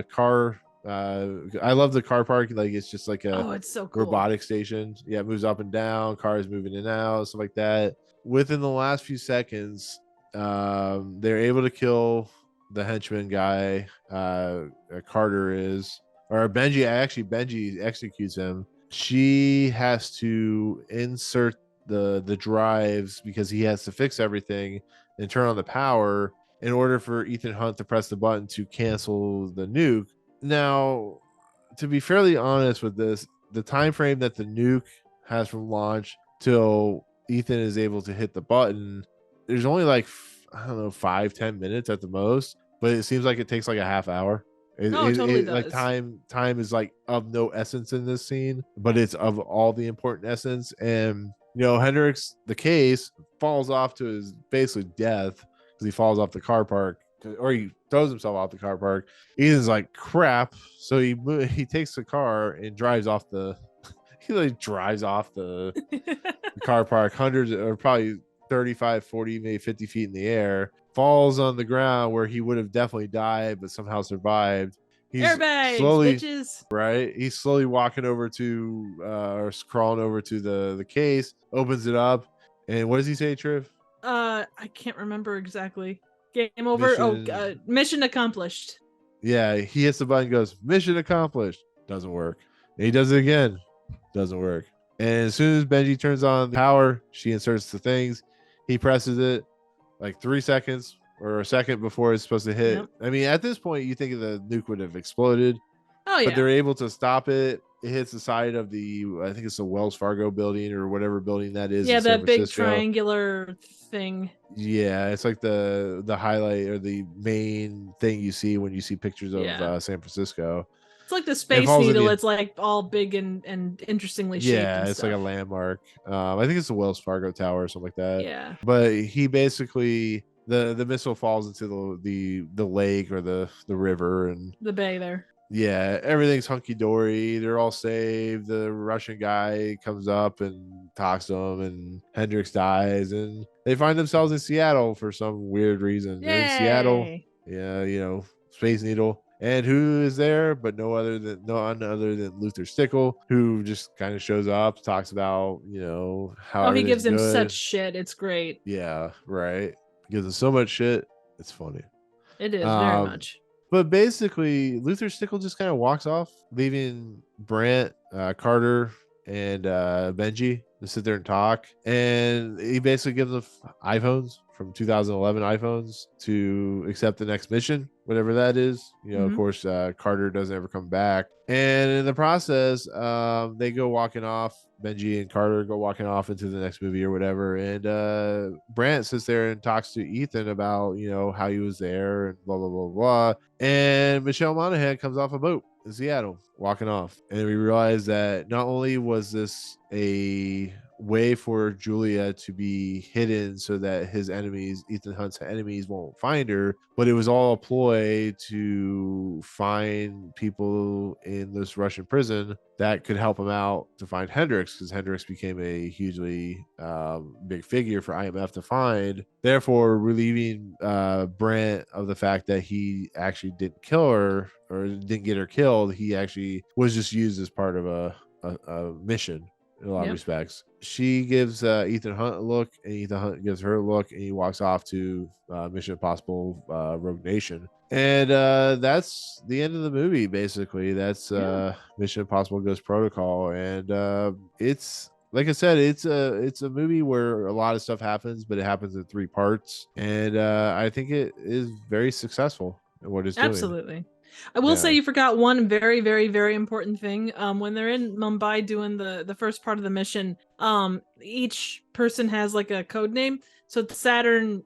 car. I love the car park. Like, it's just like
it's so cool.
Robotic station. Yeah, it moves up and down. Cars moving in and out, stuff like that. Within the last few seconds, they're able to kill the henchman guy. Carter is, or Benji. Benji executes him. She has to insert the drives because he has to fix everything and turn on the power in order for Ethan Hunt to press the button to cancel the nuke. Now, to be fairly honest with this, the time frame that the nuke has from launch till Ethan is able to hit the button, there's only like, I don't know, 5-10 minutes at the most, but it seems like it takes like a half hour. It totally does. Like, time is like of no essence in this scene, but it's of all the important essence. And Hendrix, the case, falls off to his basically death because he falls off the car park, or he throws himself off the car park. Ethan's like, crap. So he takes the car and drives off the car park, hundreds or probably 35, 40, maybe 50 feet in the air, falls on the ground where he would have definitely died, but somehow survived. He's
airbags,
slowly,
bitches.
Right? He's slowly walking over to, or crawling over to the case, opens it up. And what does he say, Triv?
I can't remember exactly. Game over. Mission accomplished.
Yeah, he hits the button, goes, mission accomplished. Doesn't work. And he does it again. Doesn't work. And as soon as Benji turns on the power, she inserts the things. He presses it like 3 seconds or a second before it's supposed to hit.
Yep.
I mean, at this point, you think the nuke would have exploded.
Oh, yeah.
But they're able to stop it. It hits the side of I think it's the Wells Fargo building or whatever building that is.
Yeah, that big triangular thing.
Yeah, it's like the highlight or the main thing you see when you see pictures of San Francisco.
It's like the Space Needle. It's like all big and interestingly shaped.
Yeah, it's like a landmark. I think it's the Wells Fargo Tower or something like that.
Yeah.
But he basically the missile falls into the lake or the river and
the bay there.
Yeah, everything's hunky-dory. They're all saved. The Russian guy comes up and talks to them, and Hendrix dies, and they find themselves in Seattle for some weird reason.
Yay!
They're in Seattle. Yeah, Space Needle. And who is there but none other than Luther Stickle, who just kind of shows up, talks about, how
he gives him such shit. It's great.
Yeah, right. He gives him so much shit. It's funny.
It is very much.
But basically, Luther Stickle just kind of walks off, leaving Brant, Carter, and Benji to sit there and talk. And he basically gives them iPhones from 2011 iPhones to accept the next mission, whatever that is. Of course, Carter doesn't ever come back. And in the process, they go walking off. Benji and Carter go walking off into the next movie or whatever. And Brant sits there and talks to Ethan about, how he was there and blah, blah, blah, blah. And Michelle Monaghan comes off a boat in Seattle walking off. And we realize that not only was this a way for Julia to be hidden so that his enemies, Ethan Hunt's enemies, won't find her, but it was all a ploy to find people in this Russian prison that could help him out to find Hendrix, because Hendrix became a hugely big figure for IMF to find, therefore relieving Brant of the fact that he actually didn't kill her or didn't get her killed. He actually was just used as part of a mission in a lot of respects. She gives Ethan Hunt a look, and Ethan Hunt gives her a look, and he walks off to Mission Impossible Rogue Nation. And that's the end of the movie, basically. That's Mission Impossible Ghost Protocol. And it's, like I said, it's a movie where a lot of stuff happens, but it happens in 3 parts. And I think it is very successful in what it's doing.
Absolutely. I will say you forgot one very, very, very important thing. When they're in Mumbai doing the first part of the mission, each person has like a code name. So it's Saturn,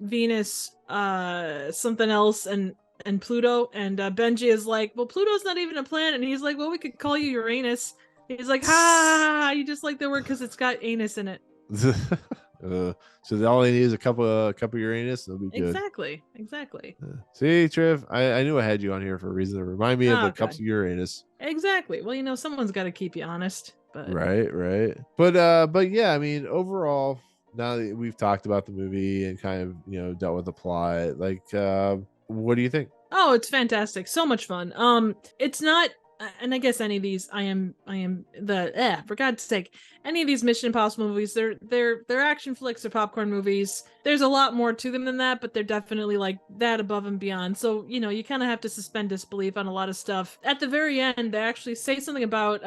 Venus, something else, and Pluto. And Benji is like, well, Pluto's not even a planet. And he's like, well, we could call you Uranus. He's like, ha, you just like the word because it's got anus in it.
So all they need is a couple Uranus, and they'll be good.
Exactly.
See, Triv, I knew I had you on here for a reason to remind me of the cups of Uranus.
Exactly. Well, someone's got to keep you honest. But
right. But yeah, I mean, overall, now that we've talked about the movie and kind of dealt with the plot, like, what do you think?
Oh, it's fantastic. So much fun. It's not. And I guess any of these, for God's sake, any of these Mission Impossible movies, they're action flicks or popcorn movies. There's a lot more to them than that, but they're definitely like that above and beyond. So, you kind of have to suspend disbelief on a lot of stuff. At the very end, they actually say something about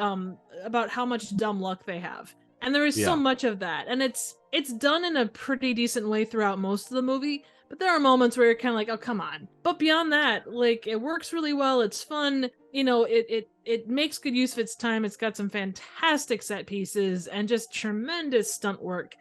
how much dumb luck they have. And there is so much of that. And it's done in a pretty decent way throughout most of the movie. But there are moments where you're kind of like, oh, come on. But beyond that, like, it works really well. It's fun. It makes good use of its time. It's got some fantastic set pieces and just tremendous stunt work.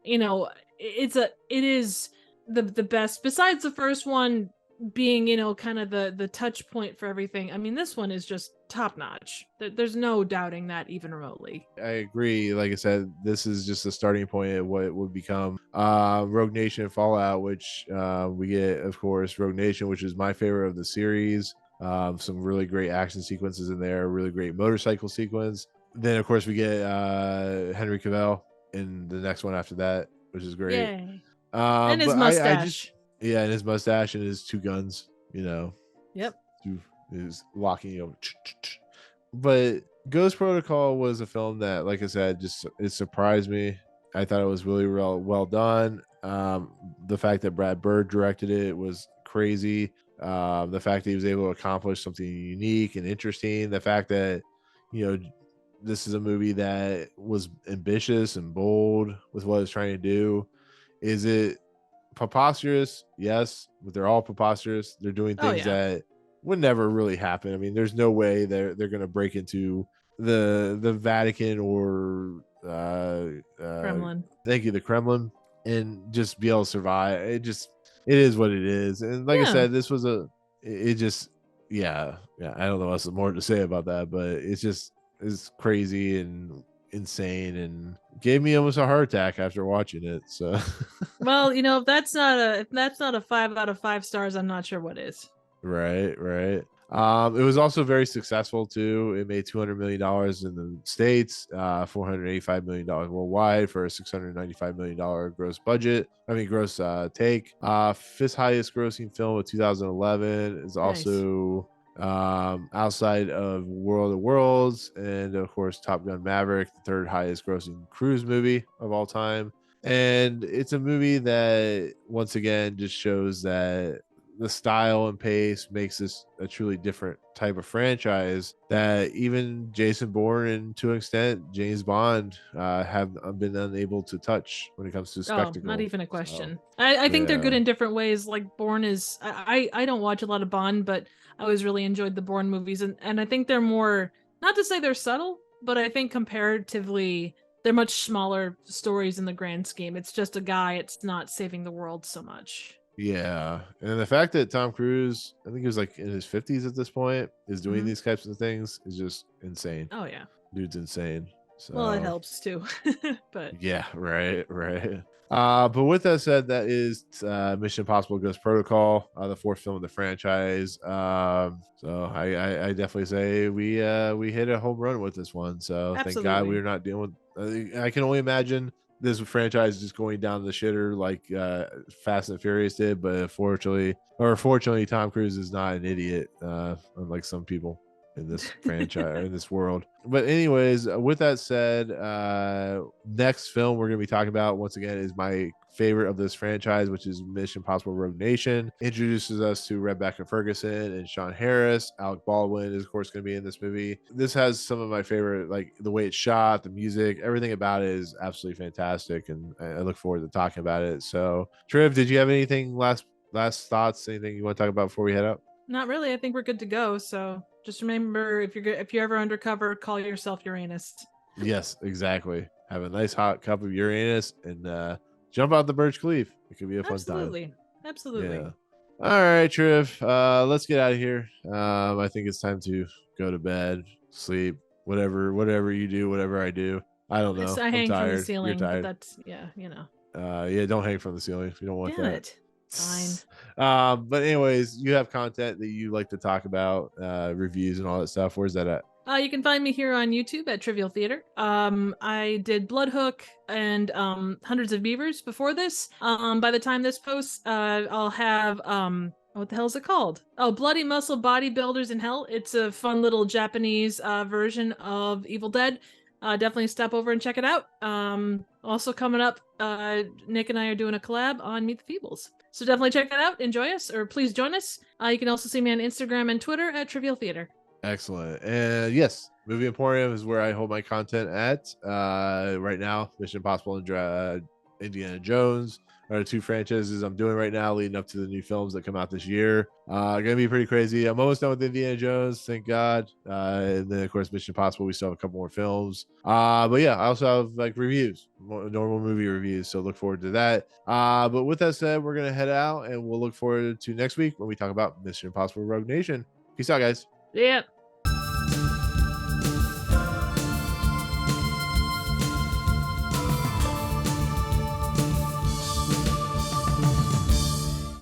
It is the best. Besides the first one being, kind of the touch point for everything. I mean, this one is just top notch. There's no doubting that even remotely.
I agree. Like I said, this is just a starting point at what would become Rogue Nation Fallout, which we get, of course, Rogue Nation, which is my favorite of the series. Some really great action sequences in there, really great motorcycle sequence. Then, of course, we get Henry Cavill in the next one after that, which is great.
Yay. And his mustache.
And his mustache and his 2 guns,
Yep.
Is locking, But Ghost Protocol was a film that, like I said, it surprised me. I thought it was really well done. The fact that Brad Bird directed it was crazy. The fact that he was able to accomplish something unique and interesting. The fact that, you know, this is a movie that was ambitious and bold with what it's trying to do. Is it preposterous? Yes, but they're all preposterous. They're doing
Oh
things
yeah.
that would never really happen. I mean, there's no way they're going to break into the Vatican or
Kremlin.
thank you, the Kremlin, and just be able to survive. It is what it is. And like I
Yeah.
said, this was it just yeah. I don't know what's more to say about that, but it's crazy and insane and gave me almost a heart attack after watching it. So
Well, if that's not a 5 out of 5 stars, I'm not sure what is.
right. It was also very successful too. It made $200 million in the States, $485 million worldwide for a $695 million gross budget. Gross take. Fifth highest grossing film of 2011 is also outside of World of Worlds and of course Top Gun Maverick, the third highest grossing cruise movie of all time. And it's a movie that once again just shows that the style and pace makes this a truly different type of franchise that even Jason Bourne and to an extent James Bond have been unable to touch when it comes to spectacle.
Not even a question. I think they're good in different ways. Like Bourne is, I don't watch a lot of Bond, but I always really enjoyed the Bourne movies, and I think they're more, not to say they're subtle, but I think comparatively they're much smaller stories in the grand scheme. It's just a guy. It's not saving the world so much.
Yeah, and the fact that Tom Cruise, I think he was like in his 50s at this point, is doing these types of things is just insane.
Oh yeah,
dude's insane. So
well, it helps too. But
yeah, right. But with that said, that is Mission Impossible Ghost Protocol, the fourth film of the franchise. So I definitely say we hit a home run with this one. So
absolutely.
Thank God we're not dealing with. I can only imagine this franchise just going down the shitter like Fast and Furious did, but fortunately, Tom Cruise is not an idiot, unlike some people in this franchise in this world. But anyways, with that said, next film we're going to be talking about once again is my favorite of this franchise, which is Mission Impossible Rogue Nation. Introduces us to Rebecca Ferguson and Sean Harris. Alec Baldwin is of course going to be in this movie. This has some of my favorite, like the way it's shot, the music, everything about it is absolutely fantastic, and I look forward to talking about it. So Triv, did you have anything last thoughts, anything you want to talk about before we head out?
Not really. I think we're good to go. So just remember, if you're ever undercover, call yourself Uranus.
Yes, exactly. Have a nice hot cup of Uranus and jump out the Burj Khalifa. It could be a fun time.
Absolutely.
Yeah. All right, Triv. Let's get out of here. I think it's time to go to bed, sleep, whatever you do, whatever I do. I don't know.
I hang
tired.
from the ceiling.
You're tired.
But that's yeah.
Don't hang from the ceiling if you don't want
Damn
that.
it. Fine.
But anyways, you have content that you like to talk about, reviews and all that stuff. Where's that at?
You can find me here on YouTube at Trivial Theater. I did Bloodhook and Hundreds of Beavers before this. By the time this posts, I'll have what the hell is it called? Oh, Bloody Muscle Bodybuilders in Hell. It's a fun little Japanese version of Evil Dead. Definitely stop over and check it out. Also coming up, Nick and I are doing a collab on Meet the Feebles. So definitely check that out. Enjoy us, or please join us. You can also see me on Instagram and Twitter at Trivial Theater.
Excellent. And yes, Movie Emporium is where I hold my content at right now. Mission Impossible and Indiana Jones are the two franchises I'm doing right now, leading up to the new films that come out this year. Gonna be pretty crazy. I'm almost done with Indiana Jones, thank God. And then of course Mission Impossible, we still have a couple more films. But yeah, I also have like reviews, normal movie reviews, so look forward to that. But with that said, we're gonna head out and we'll look forward to next week when we talk about Mission Impossible Rogue Nation. Peace out, guys.
Yeah.